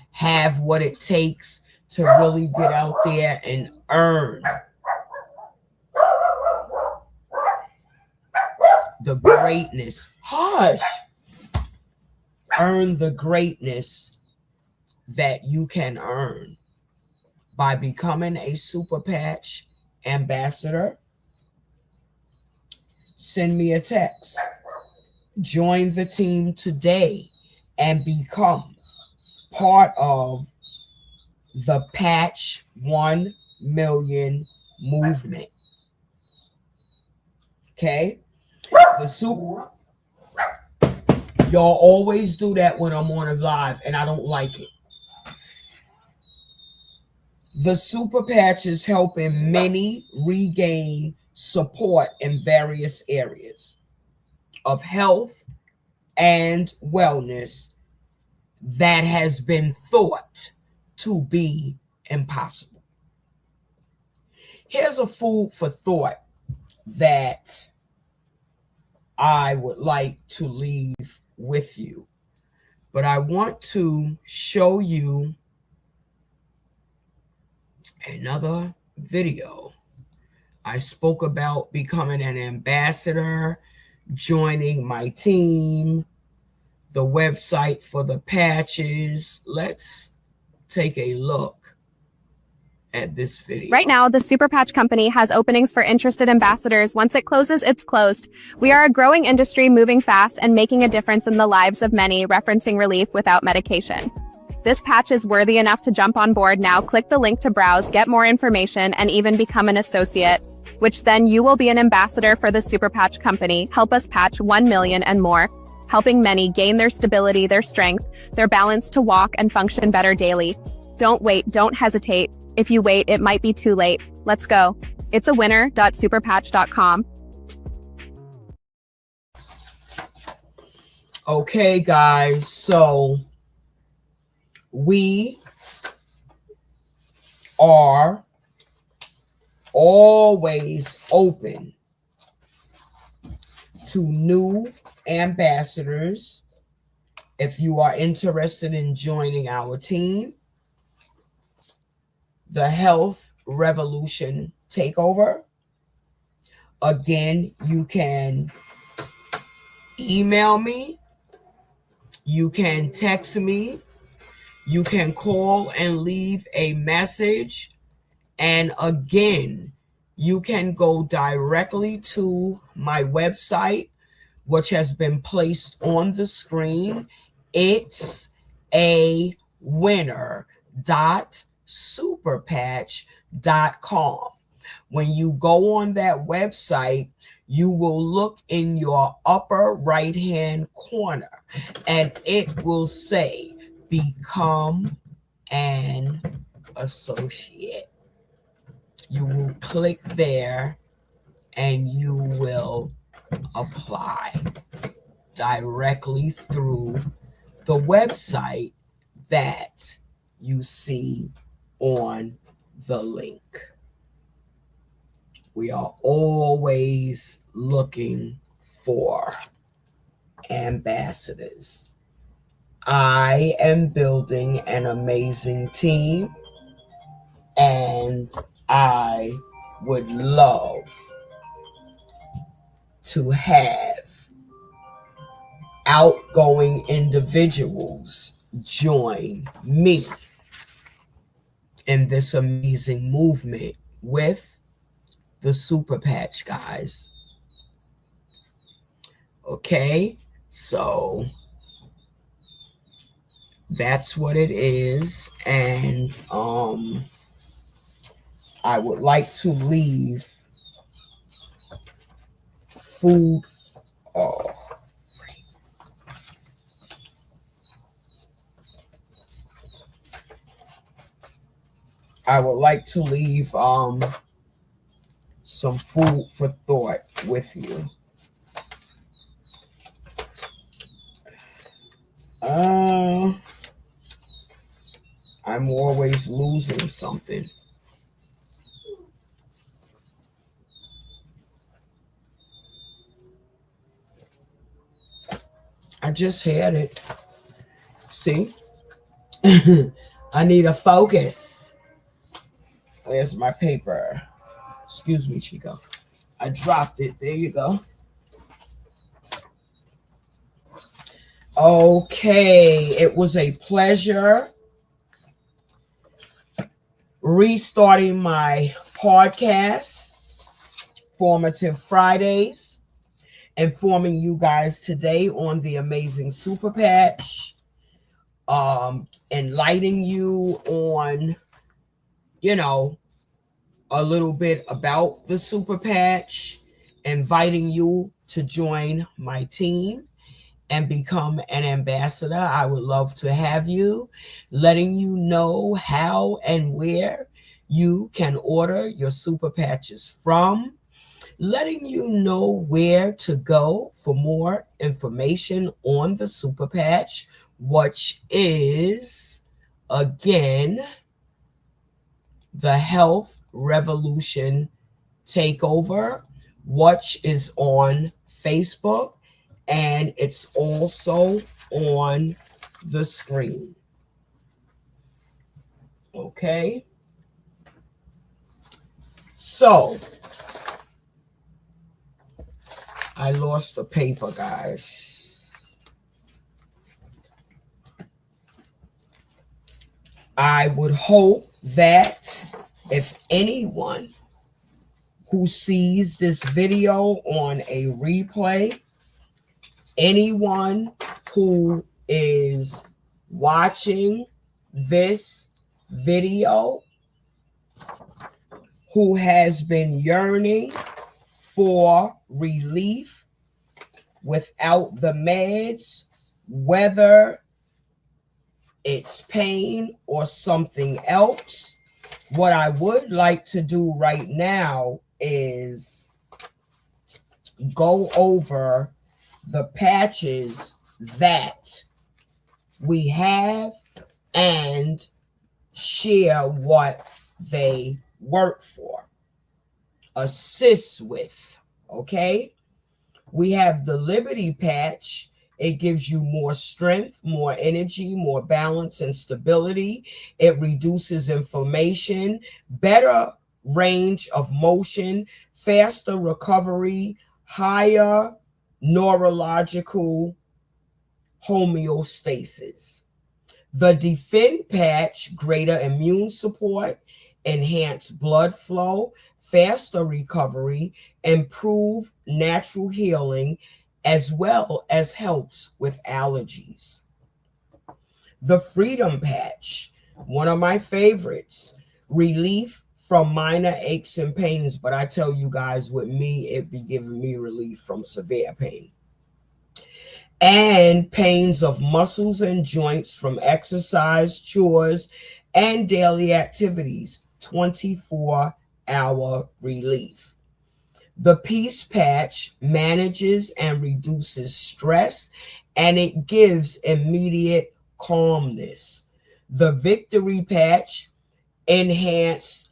have what it takes to really get out there and earn the greatness. Hush! Earn the greatness that you can earn by becoming a Super Patch ambassador. Send me a text. Join the team today and become part of the Patch 1 million movement. Okay? The super, y'all always do that when I'm on a live, and I don't like it. The Super Patch is helping many regain support in various areas of health and wellness that has been thought to be impossible. Here's a food for thought that I would like to leave with you, but I want to show you another video. I spoke about becoming an ambassador, joining my team, the website for the patches. Let's take a look at this video. Right now, the Super Patch Company has openings for interested ambassadors. Once it closes, it's closed. We are a growing industry moving fast and making a difference in the lives of many, referencing relief without medication. This patch is worthy enough to jump on board now. Click the link to browse, get more information, and even become an associate, which then you will be an ambassador for the Super Patch Company. Help us patch 1 million and more, helping many gain their stability, their strength, their balance to walk and function better daily. Don't wait, don't hesitate. If you wait, it might be too late. Let's go. It's a winner.superpatch.com. Okay, guys, so we are always open to new ambassadors. If you are interested in joining our team, the Health Revolution Takeover, again, you can email me, you can text me, you can call and leave a message, and again, you can go directly to my website, which has been placed on the screen. It's a winner.superpatch.com. When you go on that website, you will look in your upper right hand corner and it will say become an associate. You will click there and you will apply directly through the website that you see on the link. We are always looking for ambassadors. I am building an amazing team, and I would love to have outgoing individuals join me in this amazing movement with the Super Patch, guys. Okay, so that's what it is. And I would like to leave food. Oh, I would like to leave some food for thought with you. I'm always losing something. I just had it. See? I need a focus. Where's my paper? Excuse me, Chico. I dropped it. There you go. Okay. It was a pleasure restarting my podcast, Formative Fridays, informing you guys today on the amazing Super Patch, enlightening you on, a little bit about the Super Patch, inviting you to join my team and become an ambassador. I would love to have you, letting you know how and where you can order your Super Patches from, letting you know where to go for more information on the Super Patch, which is, again, the Health Revolution Takeover, which is on Facebook, and it's also on the screen. Okay? So, I lost the paper, guys. I would hope that if anyone who sees this video on a replay, anyone who is watching this video who has been yearning for relief without the meds, whether it's pain or something else, what I would like to do right now is go over the patches that we have and share what they work for, assist with. Okay, we have the Liberty Patch. It gives you more strength, more energy, more balance and stability. It reduces inflammation, better range of motion, faster recovery, higher neurological homeostasis. The Defend Patch, greater immune support, enhanced blood flow, faster recovery, improve natural healing, as well as helps with allergies. The Freedom Patch, one of my favorites, relief from minor aches and pains, but I tell you guys, with me, it be giving me relief from severe pain. And pains of muscles and joints from exercise, chores, and daily activities, 24-hour relief. The Peace Patch manages and reduces stress, and it gives immediate calmness. The Victory Patch enhances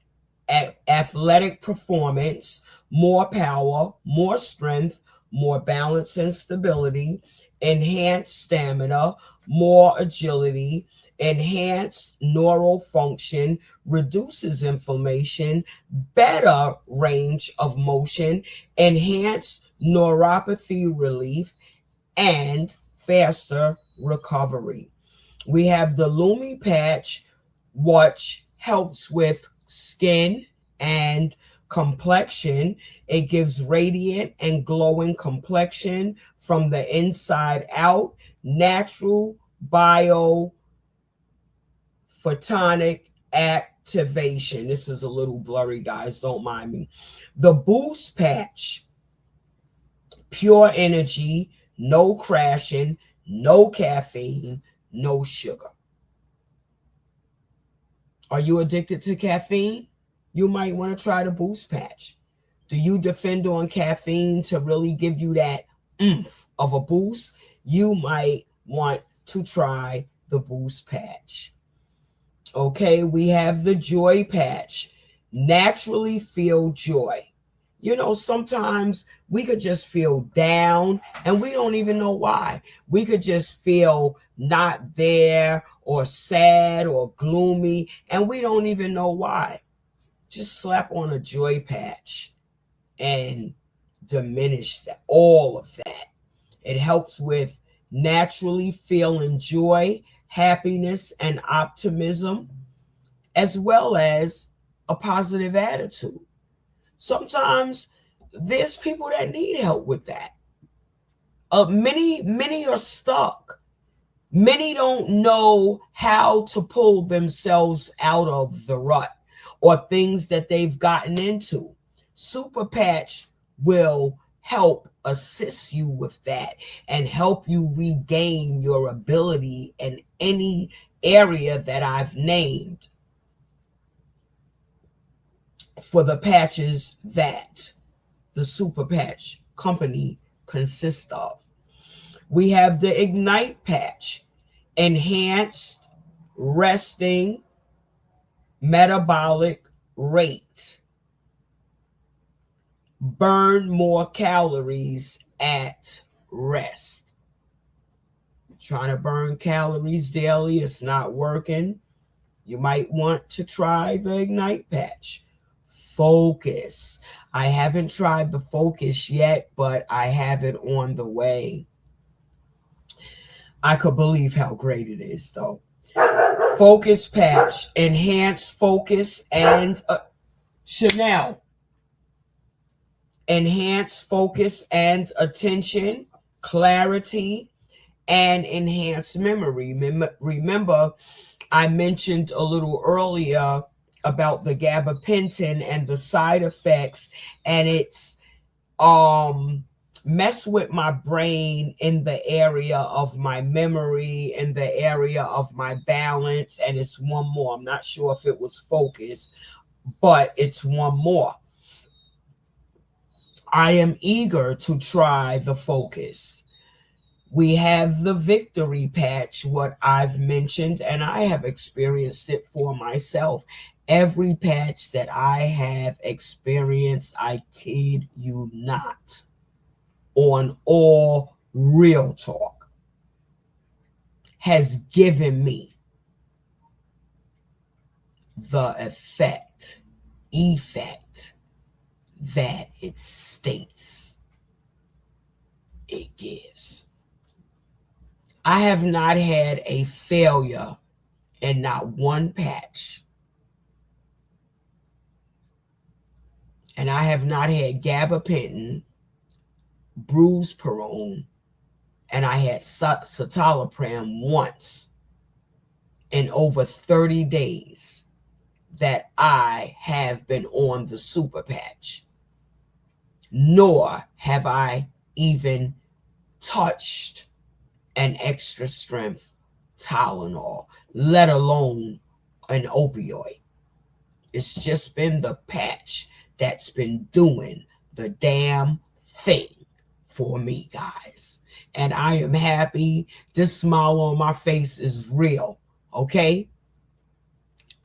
athletic performance, more power, more strength, more balance and stability, enhanced stamina, more agility, enhanced neural function, reduces inflammation, better range of motion, enhanced neuropathy relief, and faster recovery. We have the Lumi Patch, which helps with skin and complexion. It gives radiant and glowing complexion from the inside out. Natural biophotonic activation. This is a little blurry, guys. Don't mind me. The Boost Patch. Pure energy, no crashing, no caffeine, no sugar. Are you addicted to caffeine? You might want to try the Boost Patch. Do you depend on caffeine to really give you that oomph of a boost? You might want to try the Boost Patch. Okay, we have the Joy Patch. Naturally feel joy. You know, sometimes we could just feel down and we don't even know why. We could just feel not there or sad or gloomy and we don't even know why. Just slap on a Joy Patch and diminish that, all of that. It helps with naturally feeling joy, happiness, and optimism, as well as a positive attitude. Sometimes there's people that need help with that. Many are stuck. Many don't know how to pull themselves out of the rut or things that they've gotten into. Super Patch will help assist you with that and help you regain your ability in any area that I've named for the patches that the Super Patch company consists of. We have the Ignite Patch, enhanced resting metabolic rate. Burn more calories at rest. Trying to burn calories daily, it's not working. You might want to try the Ignite Patch. Focus. I haven't tried the Focus yet, but I have it on the way. I could believe how great it is, though. Focus Patch, enhanced focus and Chanel. Enhanced focus and attention, clarity, and enhanced memory. Remember, I mentioned a little earlier about the gabapentin and the side effects, and it's mess with my brain in the area of my memory, in the area of my balance, and it's one more. I'm not sure if it was focus, but it's one more. I am eager to try the Focus. We have the Victory Patch, what I've mentioned, and I have experienced it for myself. Every patch that I have experienced, I kid you not, on all real talk, has given me the effect that it states it gives. I have not had a failure in not one patch. And I have not had gabapentin, buspirone, and I had citalopram once in over 30 days that I have been on the Super Patch. Nor have I even touched an extra strength Tylenol, let alone an opioid. It's just been the patch that's been doing the damn thing for me, guys. And I am happy. This smile on my face is real, okay?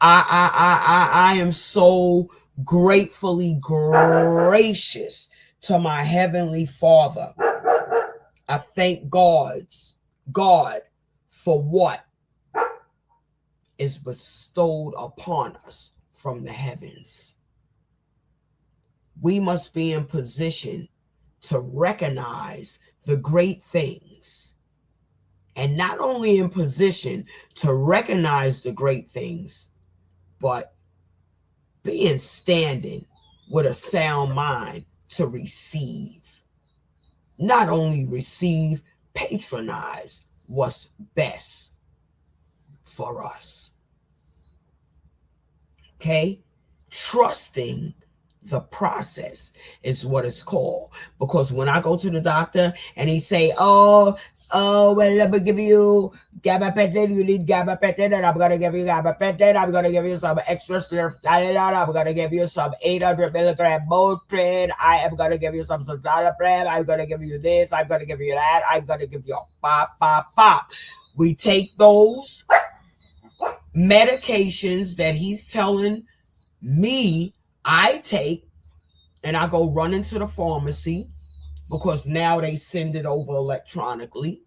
I am so gratefully gracious to my Heavenly Father. I thank God for what is bestowed upon us from the heavens. We must be in position to recognize the great things. And not only in position to recognize the great things, but being standing with a sound mind to receive. Not only receive, patronize what's best for us. Okay? Trusting the process is what it's called. Because when I go to the doctor and he say, oh, well, let me give you gabapentin. You need gabapentin, and I'm going to give you gabapentin. I'm going to give you some extra strength. I'm going to give you some 800 milligram Motrin. I am going to give you some citalopram. I'm going to give you this. I'm going to give you that. I'm going to give you a pop, pop, pop. We take those medications that he's telling me I take, and I go run into the pharmacy, because now they send it over electronically.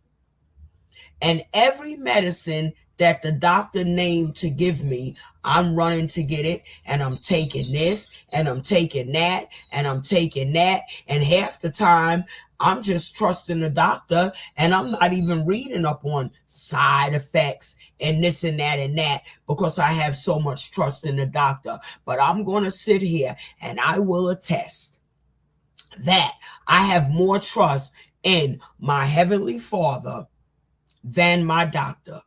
And every medicine that the doctor named to give me, I'm running to get it, and I'm taking this, and I'm taking that, and I'm taking that. And half the time, I'm just trusting the doctor, and I'm not even reading up on side effects and this and that, because I have so much trust in the doctor. But I'm going to sit here and I will attest that I have more trust in my Heavenly Father than my doctor.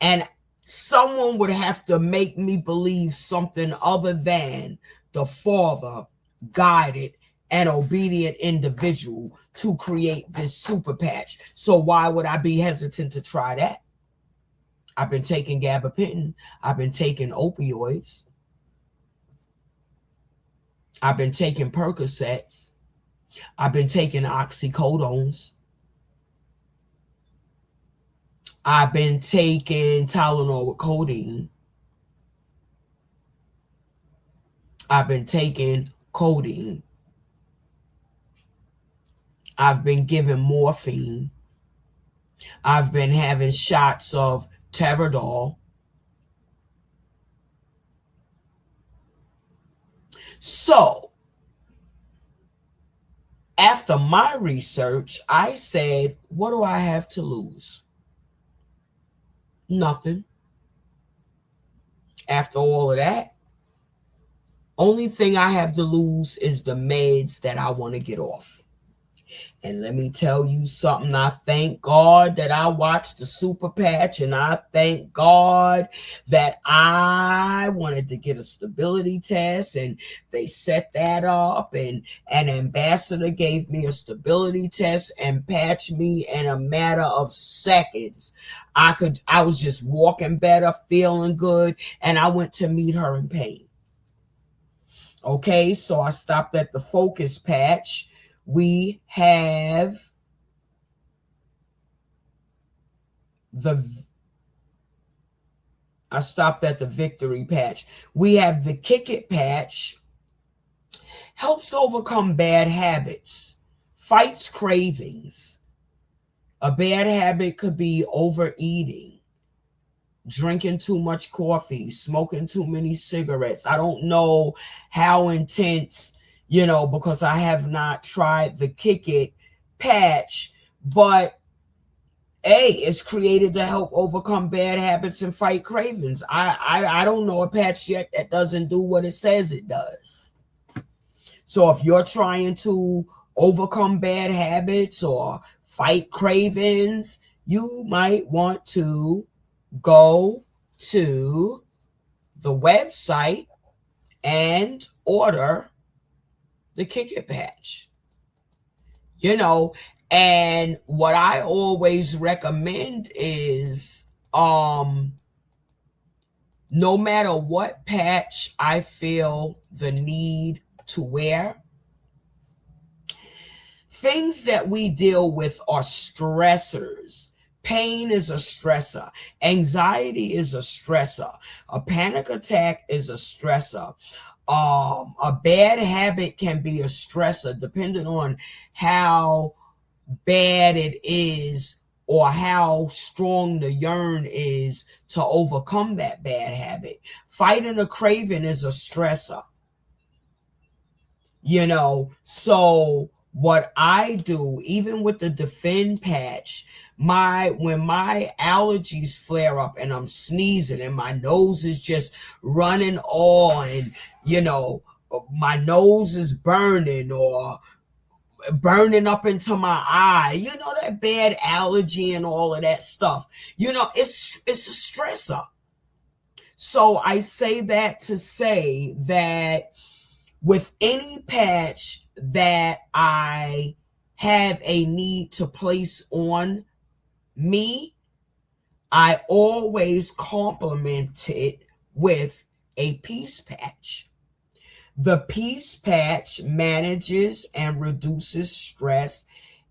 And someone would have to make me believe something other than the Father guided an obedient individual to create this super patch. So why would I be hesitant to try that? I've been taking gabapentin. I've been taking opioids. I've been taking Percocets. I've been taking oxycodones. I've been taking Tylenol with codeine. I've been taking codeine. I've been given morphine. I've been having shots of Teradol. So, after my research, I said, what do I have to lose? Nothing. After all of that, only thing I have to lose is the meds that I want to get off. And let me tell you something. I thank God that I watched the super patch, and I thank God that I wanted to get a stability test, and they set that up, and an ambassador gave me a stability test and patched me in a matter of seconds. I was just walking better, feeling good, and I went to meet her in pain. Okay, so I stopped at the focus patch. We have I stopped at the victory patch. We have the kick it patch. Helps overcome bad habits, fights cravings. A bad habit could be overeating, drinking too much coffee, smoking too many cigarettes. I don't know how intense, because I have not tried the Kick It patch, but it's created to help overcome bad habits and fight cravings. I don't know a patch yet that doesn't do what it says it does. So if you're trying to overcome bad habits or fight cravings, you might want to go to the website and order the Kick It patch. And what I always recommend is no matter what patch I feel the need to wear, things that we deal with are stressors. Pain is a stressor. Anxiety is a stressor. A panic attack is a stressor. A bad habit can be a stressor depending on how bad it is or how strong the yearn is to overcome that bad habit. Fighting a craving is a stressor. So what I do, even with the Defend patch, when my allergies flare up and I'm sneezing and my nose is just running on, my nose is burning or burning up into my eye, that bad allergy and all of that stuff. It's a stressor. So I say that to say that with any patch that I have a need to place on me, I always complement it with a peace patch. The peace patch manages and reduces stress,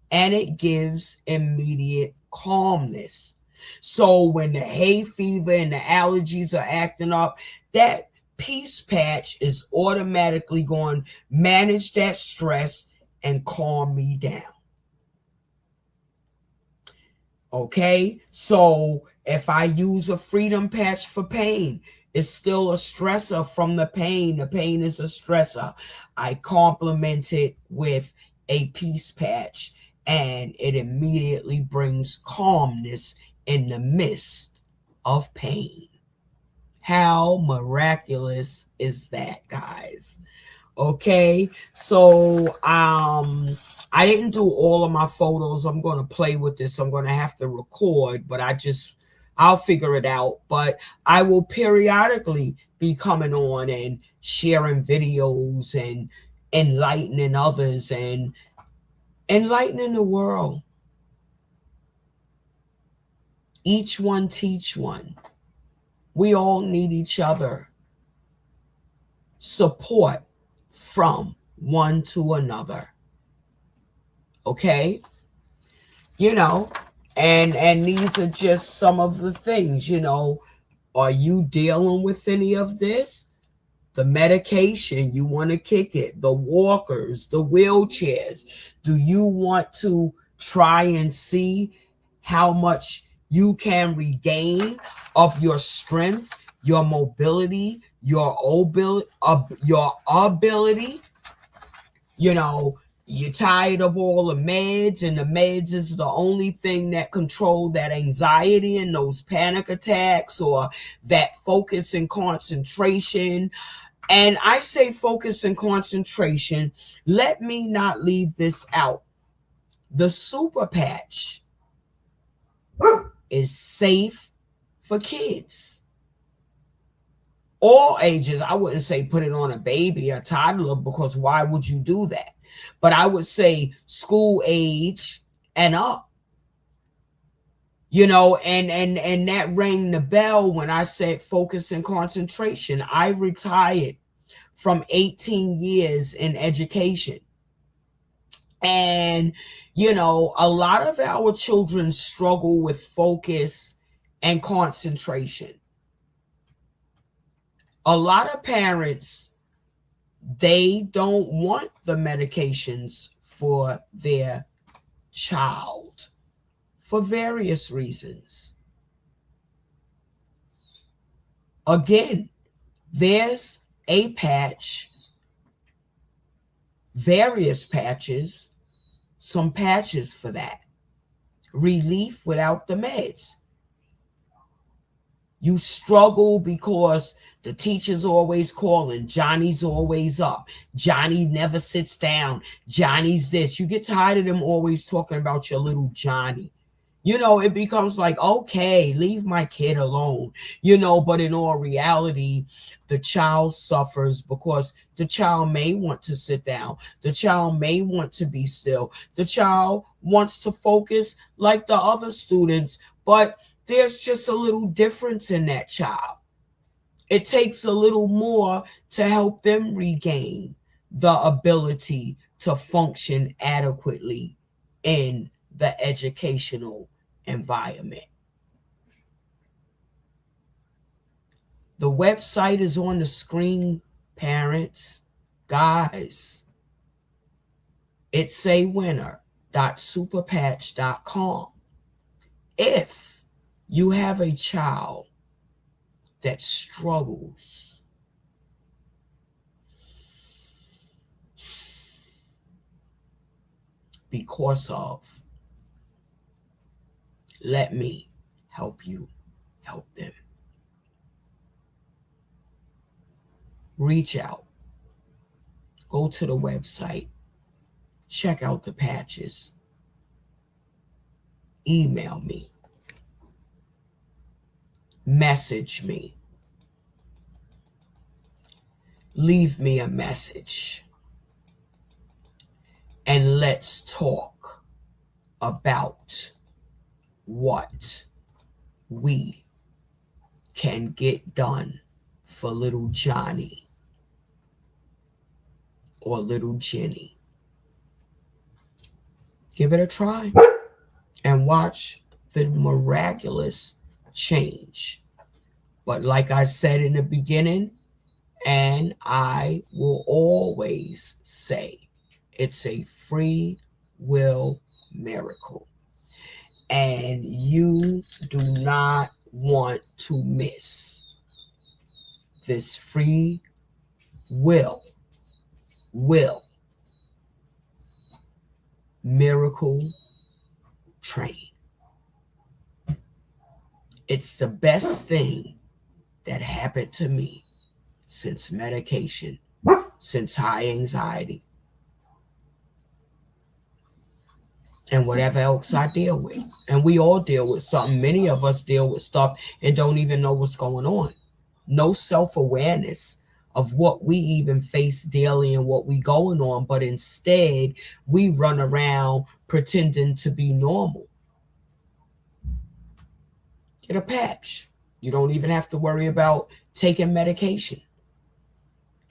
and it gives immediate calmness. So when the hay fever and the allergies are acting up, that peace patch is automatically going to manage that stress and calm me down. Okay, so if I use a freedom patch for pain, it's still a stressor from the pain. The pain is a stressor. I complement it with a peace patch, and it immediately brings calmness in the midst of pain. How miraculous is that, guys? Okay, so I didn't do all of my photos. I'm going to play with this. I'm going to have to record, but I'll figure it out. But I will periodically be coming on and sharing videos and enlightening others and enlightening the world. Each one teach one. We all need each other. Support from one to another. Okay? And these are just some of the things, Are you dealing with any of this? The medication, you want to kick it, the walkers, the wheelchairs. Do you want to try and see how much you can regain of your strength, your mobility, your ability? You're tired of all the meds, and the meds is the only thing that control that anxiety and those panic attacks or that focus and concentration. And I say focus and concentration. Let me not leave this out. The super patch is safe for kids. All ages. I wouldn't say put it on a baby or toddler, because why would you do that? But I would say school age and up. And that rang the bell when I said focus and concentration. I retired from 18 years in education. And, a lot of our children struggle with focus and concentration. A lot of parents, they don't want the medications for their child for various reasons. Again, there's a patch, various patches, some patches for that. Relief without the meds. You struggle because the teacher's always calling. Johnny's always up. Johnny never sits down. Johnny's this. You get tired of them always talking about your little Johnny. It becomes like, okay, leave my kid alone. But in all reality, the child suffers because the child may want to sit down. The child may want to be still. The child wants to focus like the other students, but there's just a little difference in that child. It takes a little more to help them regain the ability to function adequately in the educational environment. The website is on the screen, parents. Guys, it's awinner.superpatch.com. If you have a child that struggles because of, let me help you help them. Reach out. go to the website, check out the patches, email me, message me, leave me a message, and let's talk about what we can get done for little Johnny or little Jenny. Give it a try and watch the miraculous change. But like I said in the beginning, and I will always say, it's a free will miracle. And you do not want to miss this free will miracle train. It's the best thing that happened to me since medication, since high anxiety, and whatever else I deal with. And we all deal with something. Many of us deal with stuff and don't even know what's going on. No self-awareness of what we even face daily and what we going on, but instead we run around pretending to be normal. Get a patch. You don't even have to worry about taking medication.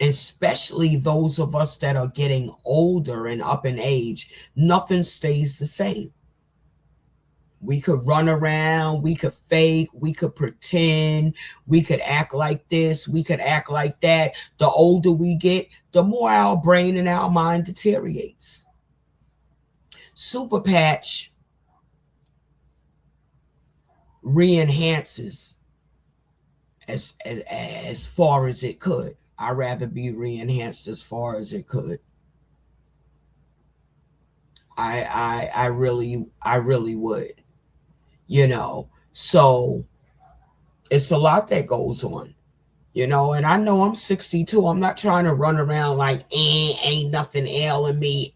Especially those of us that are getting older and up in age, nothing stays the same. We could run around, we could fake, we could pretend, we could act like this, we could act like that. The older we get, the more our brain and our mind deteriorates. Super Patch re-enhances as far as it could. I'd rather be re-enhanced as far as it could. I really would. You know, so it's a lot that goes on, you know, and I know I'm 62. I'm not trying to run around like, ain't nothing ailing me,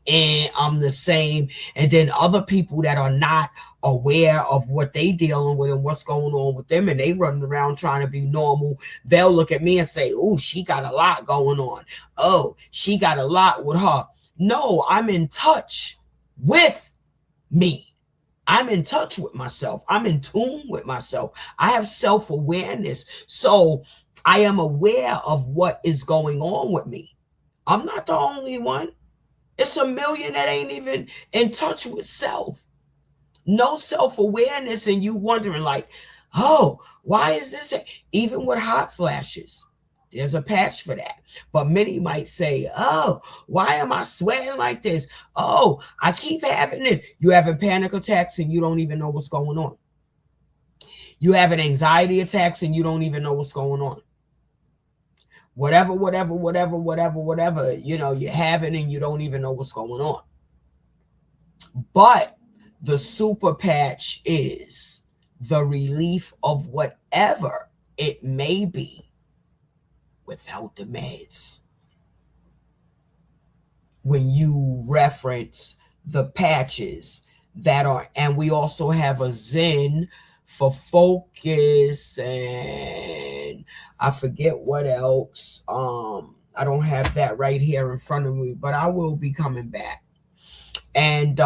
I'm the same. And then other people that are not aware of what they dealing with and what's going on with them, and they running around trying to be normal, they'll look at me and say, oh, she got a lot going on. Oh, she got a lot with her. No, I'm in touch with me. I'm in touch with myself. I'm in tune with myself. I have self-awareness. So I am aware of what is going on with me. I'm not the only one. It's a million that ain't even in touch with self. No self-awareness, and you wondering like, oh, why is this? Even with hot flashes, there's a patch for that. But many might say, oh, why am I sweating like this? Oh, I keep having this. You having panic attacks and you don't even know what's going on. You having anxiety attacks and you don't even know what's going on. Whatever, you know, you're having and you don't even know what's going on. But the Super Patch is the relief of whatever it may be without the meds. When you reference the patches that are, and we also have a Zen for focus, and I forget what else. I don't have that right here in front of me, but I will be coming back. And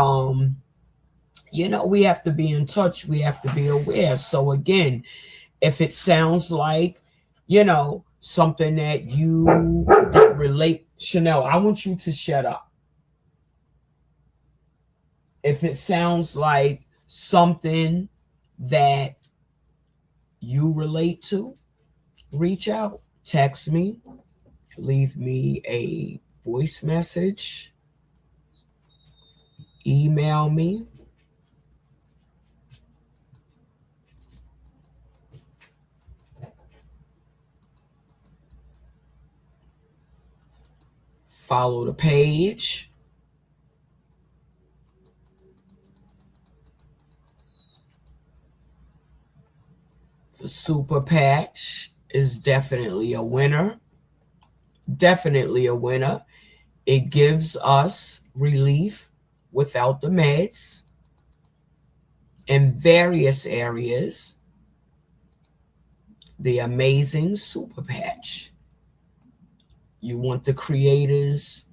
you know, we have to be in touch. We have to be aware. So again, if it sounds like, you know, something that you that relate, Chanel, I want you to shut up. If it sounds like something that you relate to, reach out, text me, leave me a voice message, email me. Follow the page. The Super Patch is definitely a winner. Definitely a winner. It gives us relief without the meds in various areas. The amazing Super Patch. You want the creators,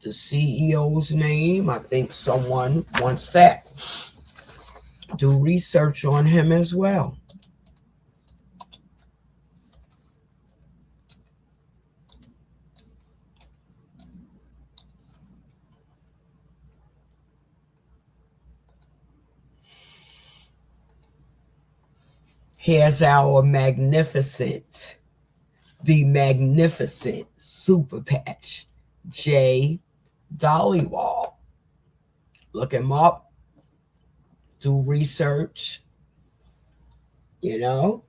the CEO's name? I think someone wants that. Do research on him as well. Here's our magnificent, the magnificent Super Patch, Jay Dollywall. Look him up. Do research. You know,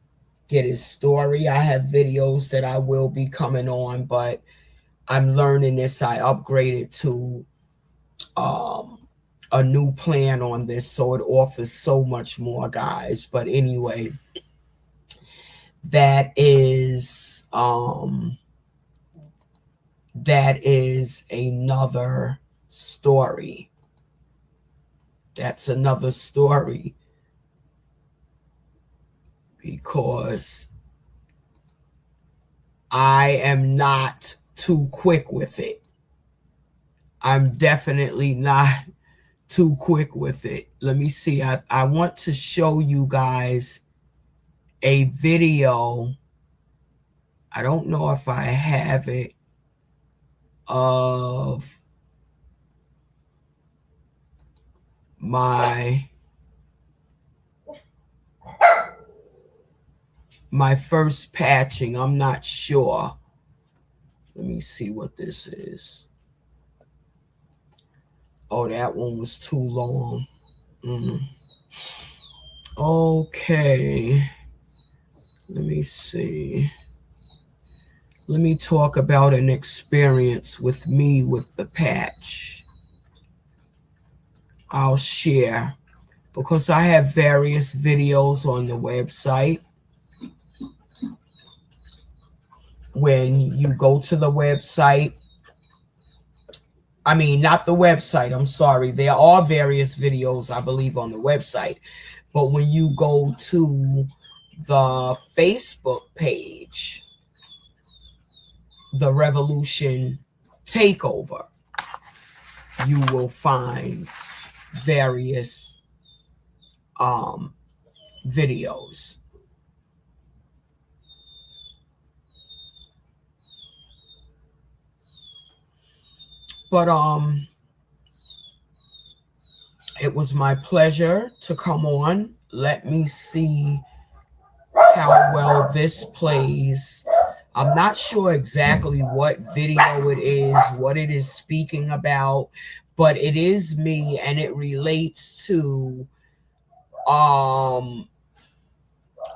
get his story. I have videos that I will be coming on, but I'm learning this. I upgraded to a new plan on this, so it offers so much more, guys. But anyway, that is another story. That's another story, because I am not too quick with it. I'm definitely not too quick with it. Let me see. I want to show you guys a video. I don't know if I have it, of my first patching. I'm not sure. Let me see what this is. Oh, that one was too long. Okay. Let me see. Let me talk about an experience with me with the patch. I'll share, because I have various videos on the website. When you go to the website, I mean, not the website, I'm sorry. There are various videos, I believe, on the website. But when you go to the Facebook page, The Revolution Takeover, you will find various videos. But it was my pleasure to come on. Let me see how well this plays. I'm not sure exactly what video it is, what it is speaking about, but it is me, and it relates to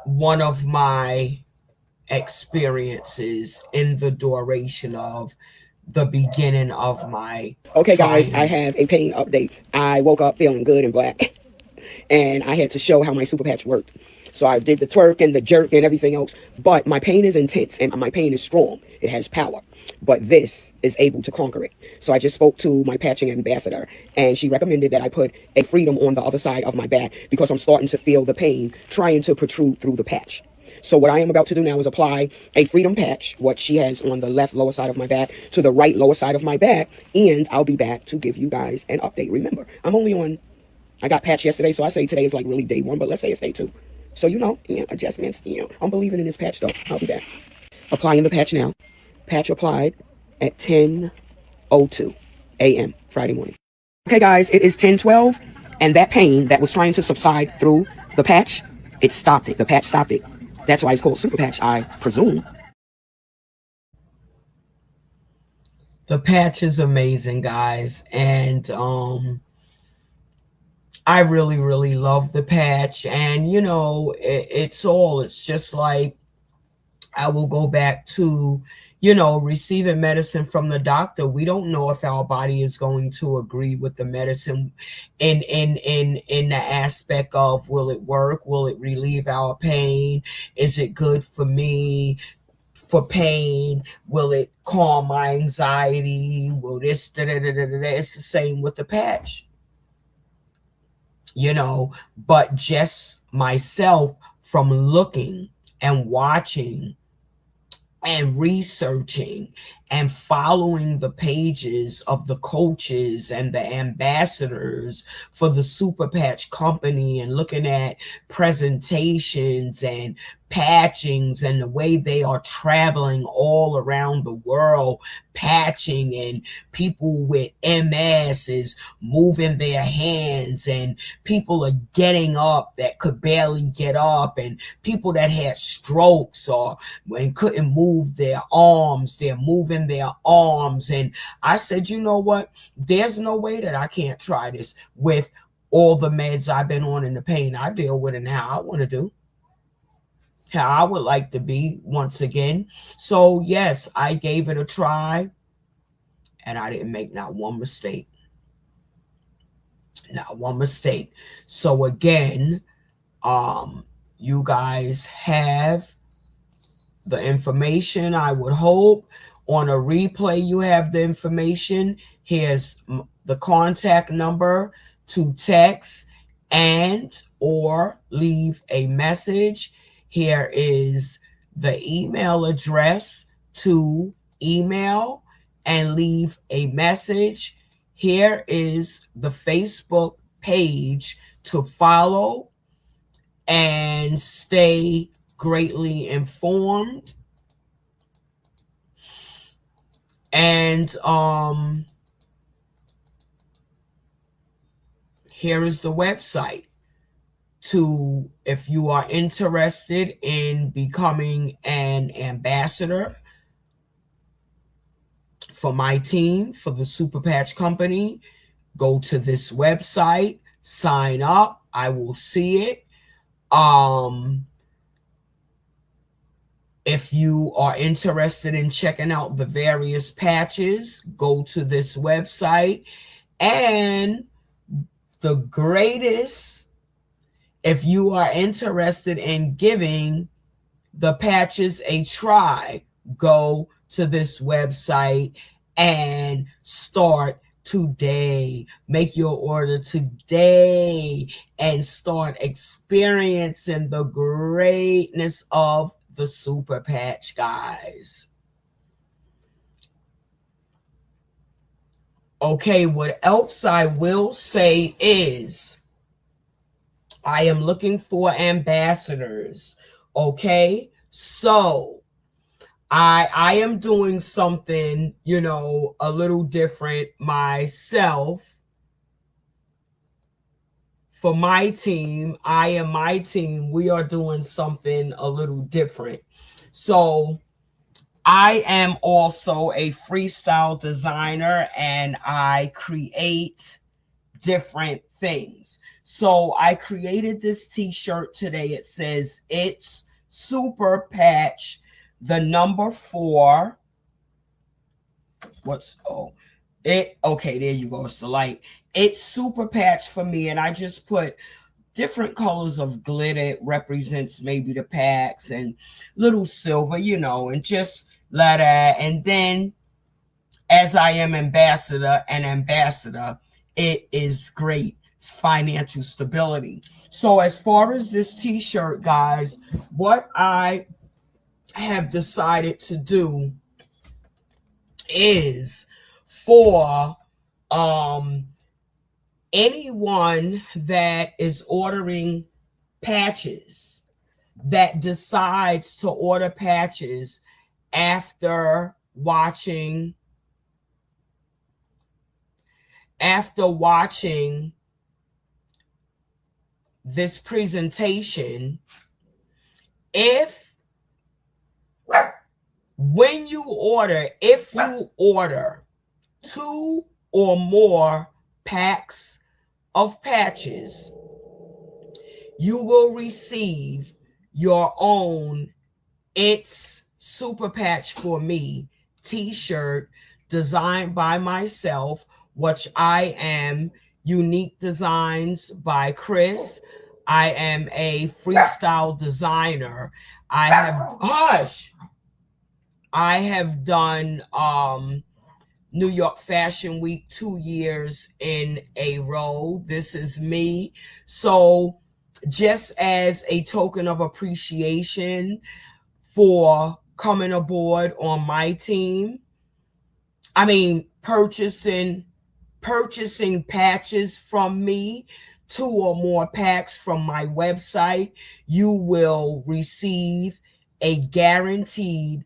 one of my experiences in the duration of the beginning of my Okay, guys, training. I have a pain update. I woke up feeling good and black, and I had to show how my Super Patch worked. So I did the twerk and the jerk and everything else, but my pain is intense and my pain is strong. It has power, but this is able to conquer it. So I just spoke to my patching ambassador, and she recommended that I put a Freedom on the other side of my back, because I'm starting to feel the pain trying to protrude through the patch. So what I am about to do now is apply a Freedom patch, what she has on the left lower side of my back, to the right lower side of my back, and I'll be back to give you guys an update. Remember, I'm only on, I got patched yesterday, so I say today is like really day 1, but let's say it's day 2. So, adjustments, I'm believing in this patch though. I'll be back. Applying the patch now. Patch applied at 10:02 a.m. Friday morning. Okay, guys, it is 10:12, and that pain that was trying to subside through the patch, it stopped it. The patch stopped it. That's why it's called Super Patch, I presume. The patch is amazing, guys, and I really, really love the patch. And it's just like, I will go back to, receiving medicine from the doctor. We don't know if our body is going to agree with the medicine in the aspect of, will it work? Will it relieve our pain? Is it good for me for pain? Will it calm my anxiety? Will this, da, da, da, da, da, da. It's the same with the patch, you know, but just myself from looking and watching and researching and following the pages of the coaches and the ambassadors for the Super Patch Company and looking at presentations and patchings and the way they are traveling all around the world patching, and people with MS is moving their hands, and people are getting up that could barely get up, and people that had strokes or and couldn't move their arms, they're moving their arms. And I said, you know what, there's no way that I can't try this with all the meds I've been on and the pain I deal with and how I want to do, how I would like to be once again. So yes, I gave it a try and I didn't make not one mistake. Not one mistake. So again, you guys have the information, I would hope. On a replay, you have the information. Here's the contact number to text and or leave a message. Here is the email address to email and leave a message. Here is the Facebook page to follow and stay greatly informed. And here is the website to, if you are interested in becoming an ambassador for my team, for the Super Patch Company, go to this website, sign up. I will see it. If you are interested in checking out the various patches, go to this website. And the greatest, if you are interested in giving the patches a try, go to this website and start today. Make your order today and start experiencing the greatness of the Super Patch, guys. Okay, what else I will say is I am looking for ambassadors. Okay, so I am doing something, you know, a little different myself. For my team, I and my team, we are doing something a little different. So I am also a freestyle designer and I create different things. So I created this t-shirt today. It says, "It's Super Patch, the number 4." Okay, there you go. It's the light. It's Super Patch for me. And I just put different colors of glitter. It represents maybe the packs and little silver, you know, and just letter. And then as I am an ambassador, it is great. It's financial stability. So as far as this t-shirt, guys, what I have decided to do is for anyone that is ordering patches, that decides to order patches after watching this presentation, if you order 2 or more packs of patches, you will receive your own "It's Super Patch for Me" t-shirt designed by myself, which I am Unique Designs by Chris. I am a freestyle designer. I have I have done New York Fashion Week 2 years in a row. This is me. So just as a token of appreciation for coming aboard on my team, I mean, purchasing patches from me, 2 or more packs from my website, you will receive a guaranteed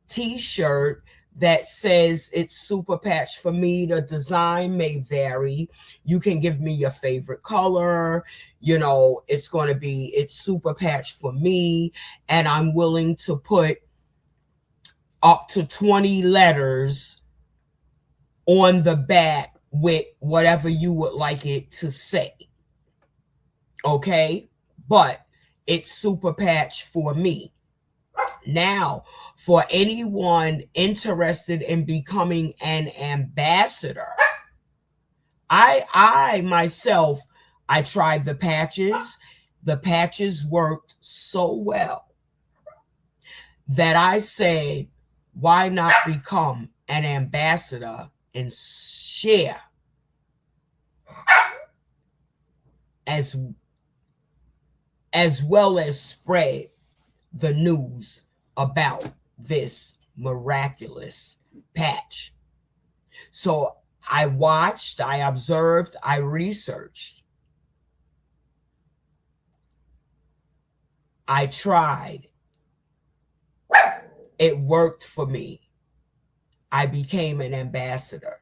t-shirt that says it's Super Patch for me. The design may vary. You can give me your favorite color. You know, it's going to be, it's Super Patch for me. And I'm willing to put up to 20 letters on the back with whatever you would like it to say. Okay? But it's Super Patch for me. Now, for anyone interested in becoming an ambassador, I myself, I tried the patches. The patches worked so well that I said, why not become an ambassador and share as well as spread the news about this miraculous patch. So I watched, I observed, I researched. I tried. It worked for me. I became an ambassador.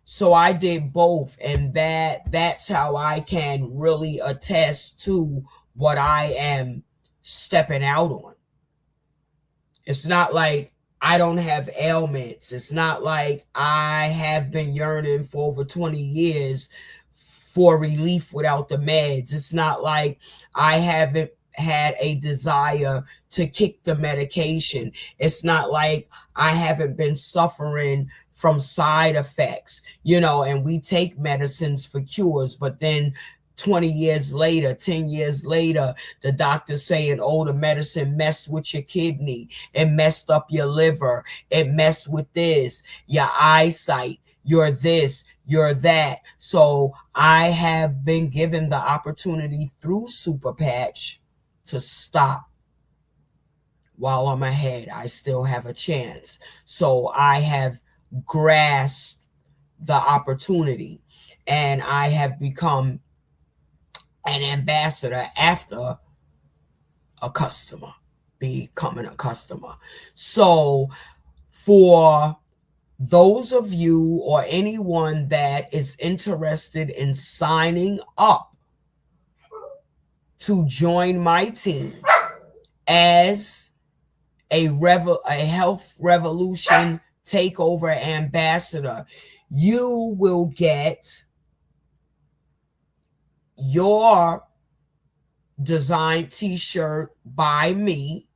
So I did both, and that's how I can really attest to what I am stepping out on. It's not like I don't have ailments. It's not like I have been yearning for over 20 years for relief without the meds. It's not like I haven't had a desire to kick the medication. It's not like I haven't been suffering from side effects, you know, and we take medicines for cures, but then 20 years later, 10 years later, the doctor's saying, oh, the medicine messed with your kidney. It messed up your liver. It messed with this, your eyesight, you're this, you're that. So I have been given the opportunity through Super Patch to stop while I'm ahead. I still have a chance. So I have grasped the opportunity, and I have become an ambassador after a customer, becoming a customer. So for those of you or anyone that is interested in signing up to join my team as a Health Revolution Takeover ambassador, you will get your designed t-shirt by me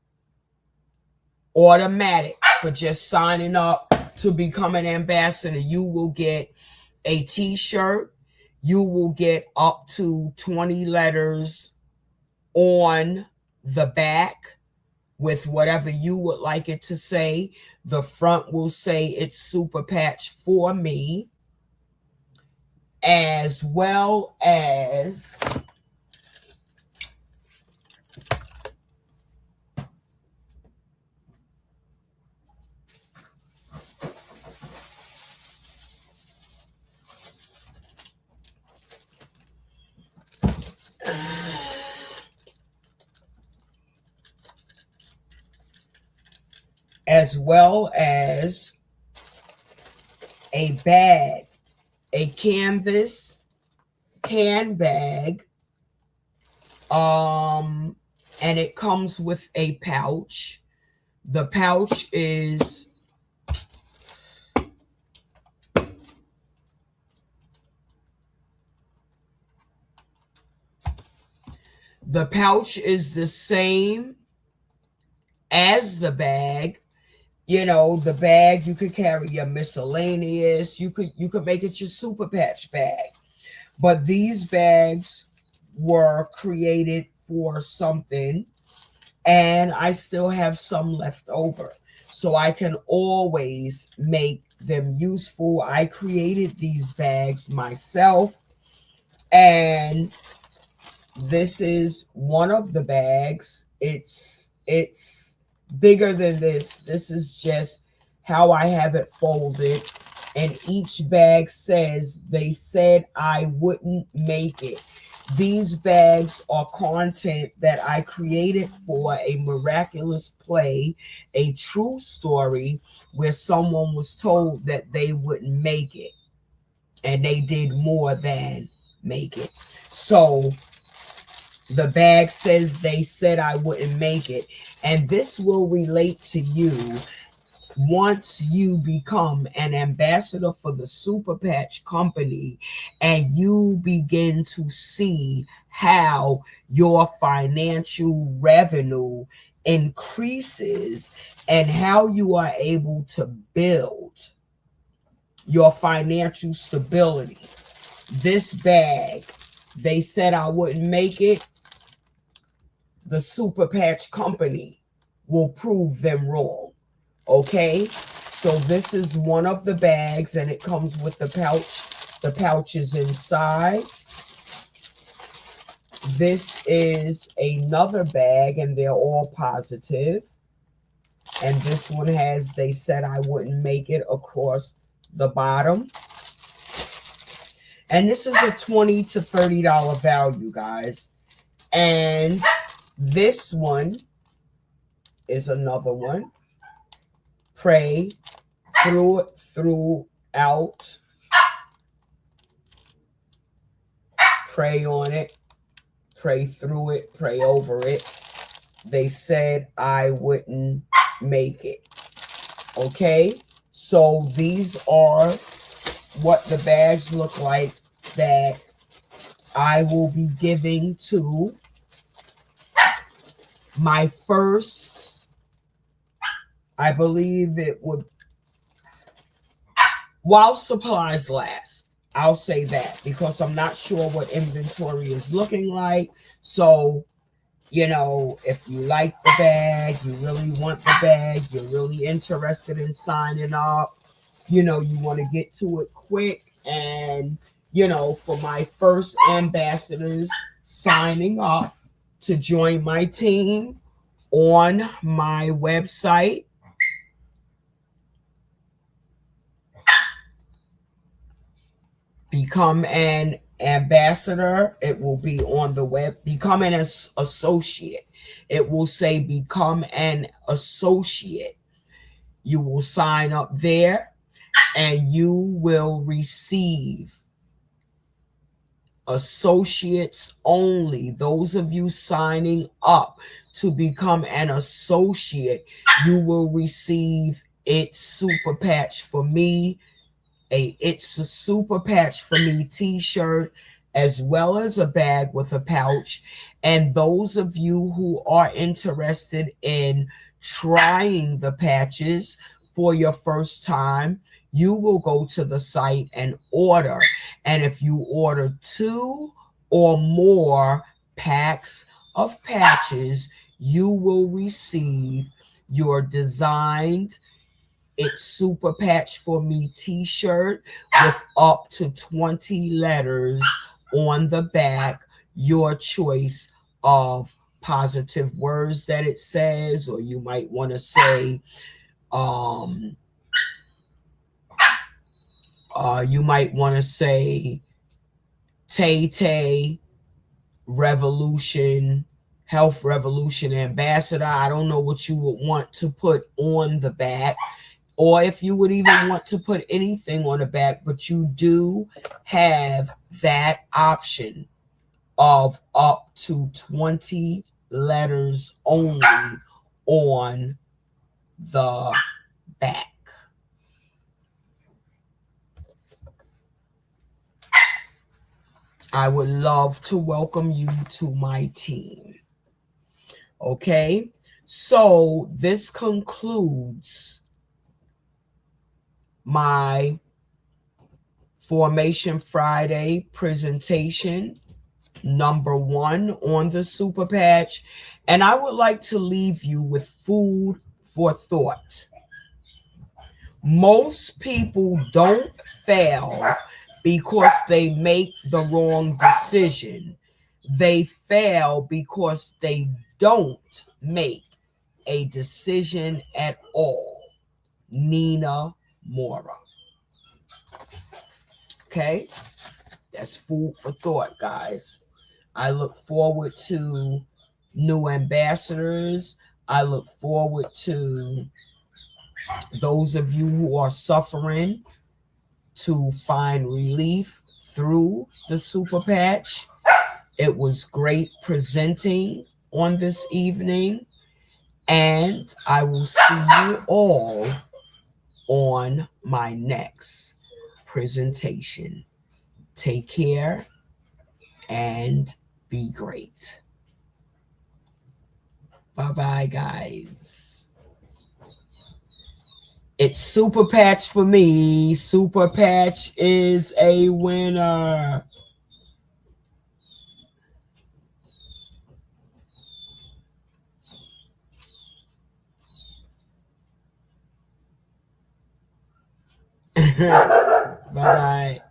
automatic for just signing up to become an ambassador. You will get a t-shirt. You will get up to 20 letters on the back with whatever you would like it to say. The front will say it's Super Patch for me, as well as a bag, a canvas handbag, and it comes with a pouch. The pouch is the same as the bag. You know, the bag, you could carry your miscellaneous, you could make it your Super Patch bag. But these bags were created for something, and I still have some left over. so I can always make them useful. I created these bags myself, and this is one of the bags. It's bigger than this. This is just how I have it folded. And each bag says, they said I wouldn't make it. These bags are content that I created for a miraculous play, a true story where someone was told that they wouldn't make it. And they did more than make it. So the bag says they said I wouldn't make it. And this will relate to you once you become an ambassador for the Super Patch Company and you begin to see how your financial revenue increases and how you are able to build your financial stability. This bag, they said I wouldn't make it. The Super Patch Company will prove them wrong. Okay, so this is one of the bags, and it comes with the pouch. The pouch is inside. This is another bag, and they're all positive. And this one has, they said I wouldn't make it, across the bottom. And this is a $20 to $30 value, guys. And this one is another one. Pray through it, throughout. Pray on it. Pray through it. Pray over it. They said I wouldn't make it. Okay? So these are what the bags look like that I will be giving to my first, I believe it would, while supplies last. I'll say that, because I'm not sure what inventory is looking like. So, you know, if you like the bag, you really want the bag, you're really interested in signing up, you know, you want to get to it quick. And, you know, for my first ambassadors signing up to join my team on my website, become an ambassador. It will be on the web. Become an associate. It will say become an associate. You will sign up there and you will receive associates only. Those of you signing up to become an associate, you will receive It's Super Patch for Me, It's a Super Patch for Me t-shirt, as well as a bag with a pouch. And those of you who are interested in trying the patches for your first time, you will go to the site and order. And if you order 2 or more packs of patches, you will receive your designed It's Super Patch for Me t-shirt with up to 20 letters on the back, your choice of positive words that it says, or you might want to say, you might want to say Tay Revolution, Health Revolution Ambassador. I don't know what you would want to put on the back, or if you would even want to put anything on the back, but you do have that option of up to 20 letters only on the back. I would love to welcome you to my team. Okay, so this concludes my Formation Friday presentation number 1 on the Super Patch. And I would like to leave you with food for thought. Most people don't fail because they make the wrong decision. They fail because they don't make a decision at all. Nina Mora. Okay, that's food for thought, guys. I look forward to new ambassadors. I look forward to those of you who are suffering to find relief through the Super Patch. It was great presenting on this evening, and I will see you all on my next presentation. Take care and be great. Bye-bye, guys. It's Super Patch for me. Super Patch is a winner. Bye-bye.